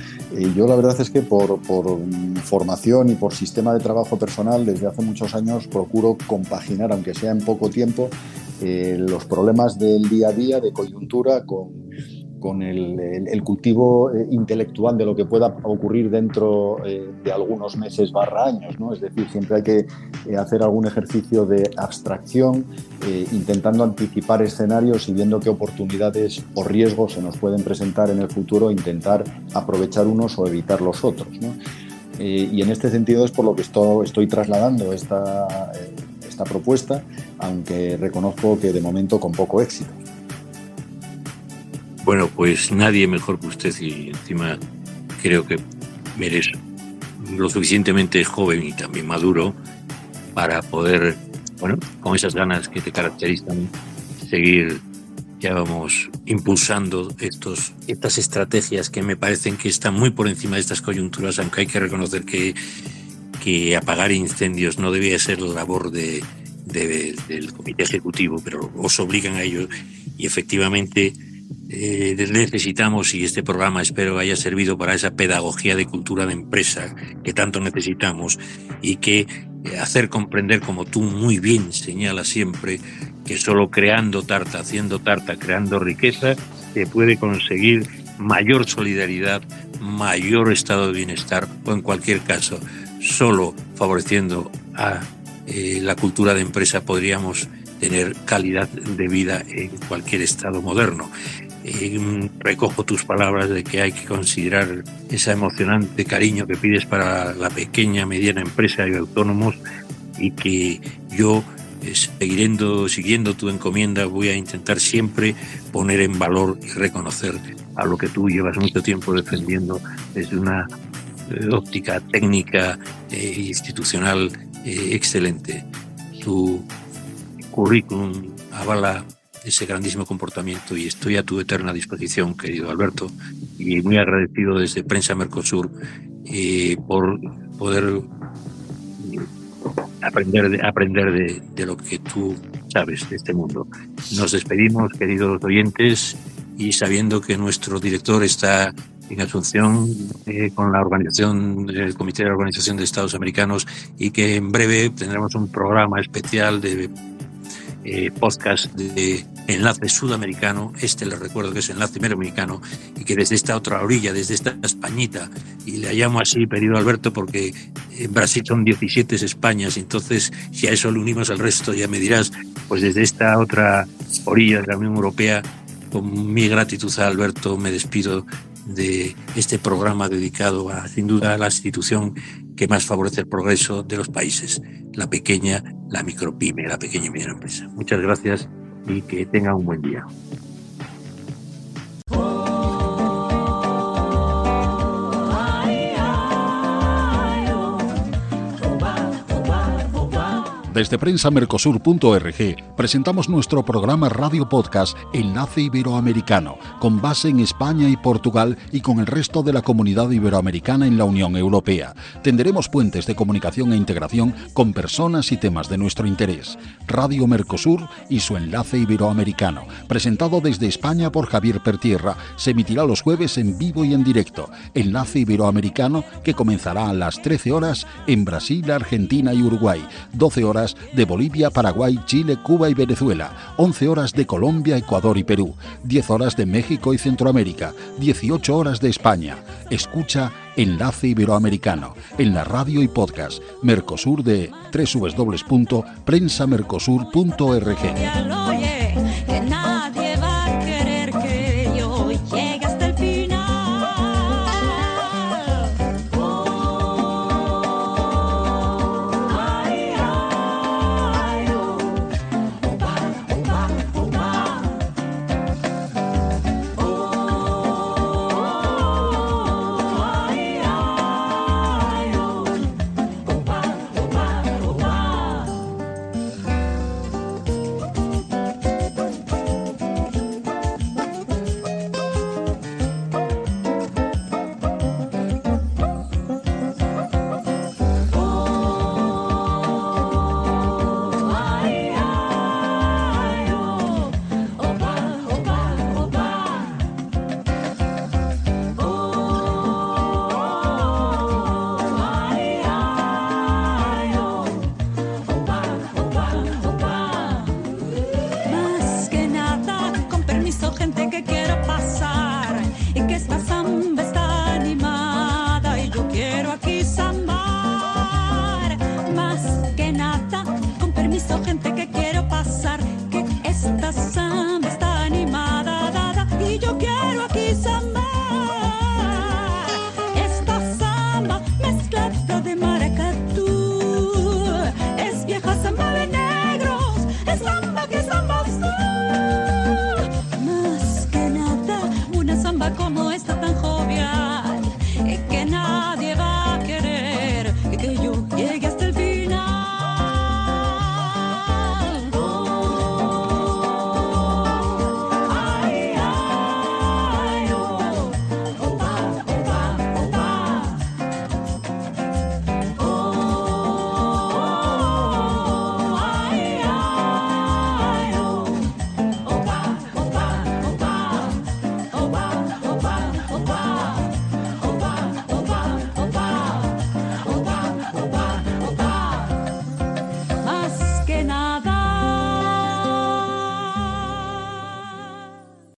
yo la verdad es que por formación y por sistema de trabajo personal, desde hace muchos años procuro compaginar, aunque sea en poco tiempo, los problemas del día a día, de coyuntura, con el cultivo intelectual de lo que pueda ocurrir dentro de algunos meses / años, ¿no? Es decir, siempre hay que hacer algún ejercicio de abstracción, intentando anticipar escenarios y viendo qué oportunidades o riesgos se nos pueden presentar en el futuro, intentar aprovechar unos o evitar los otros, ¿no? Y en este sentido es por lo que estoy trasladando esta propuesta, aunque reconozco que de momento con poco éxito. Bueno, pues nadie mejor que usted, y encima creo que eres lo suficientemente joven y también maduro para poder, bueno, con esas ganas que te caracterizan, seguir, ya vamos, impulsando estas estrategias que me parecen que están muy por encima de estas coyunturas, aunque hay que reconocer que apagar incendios no debía ser la labor del comité ejecutivo, pero os obligan a ello, y efectivamente necesitamos, y este programa espero haya servido para esa pedagogía de cultura de empresa que tanto necesitamos, y que hacer comprender, como tú muy bien señalas siempre, que solo creando tarta, haciendo tarta, creando riqueza, se puede conseguir mayor solidaridad, mayor estado de bienestar, o en cualquier caso, solo favoreciendo a la cultura de empresa podríamos tener calidad de vida en cualquier estado moderno. Recojo tus palabras de que hay que considerar ese emocionante cariño que pides para la pequeña, mediana empresa y autónomos, y que yo, siguiendo tu encomienda, voy a intentar siempre poner en valor y reconocer a lo que tú llevas mucho tiempo defendiendo desde una óptica técnica e institucional excelente. Tu currículum avala ese grandísimo comportamiento y estoy a tu eterna disposición, querido Alberto, y muy agradecido desde Prensa Mercosur por poder aprender de lo que tú sabes de este mundo. Nos despedimos, queridos oyentes, y sabiendo que nuestro director está en Asunción con la organización, el Comité de Organización de Estados Americanos, y que en breve tendremos un programa especial de podcast de Enlace Sudamericano. Les recuerdo que es Enlace Iberoamericano, y que desde esta otra orilla, desde esta Españita, y le llamo así, querido Alberto, porque en Brasil son 17 Españas, entonces si a eso le unimos al resto, ya me dirás, pues desde esta otra orilla de la Unión Europea, con mi gratitud a Alberto, me despido de este programa dedicado sin duda, a la institución que más favorece el progreso de los países, la micropyme, la pequeña y mediana empresa. Muchas gracias y que tengan un buen día. Desde prensamercosur.org presentamos nuestro programa Radio Podcast Enlace Iberoamericano, con base en España y Portugal y con el resto de la comunidad iberoamericana en la Unión Europea. Tenderemos puentes de comunicación e integración con personas y temas de nuestro interés. Radio Mercosur y su Enlace Iberoamericano, presentado desde España por Javier Pertierra, se emitirá los jueves en vivo y en directo. Enlace Iberoamericano, que comenzará a las 13 horas en Brasil, Argentina y Uruguay, 12 horas de Bolivia, Paraguay, Chile, Cuba y Venezuela, 11 horas de Colombia, Ecuador y Perú, 10 horas de México y Centroamérica, 18 horas de España. Escucha Enlace Iberoamericano en la radio y podcast Mercosur de www.prensamercosur.org. Más que nada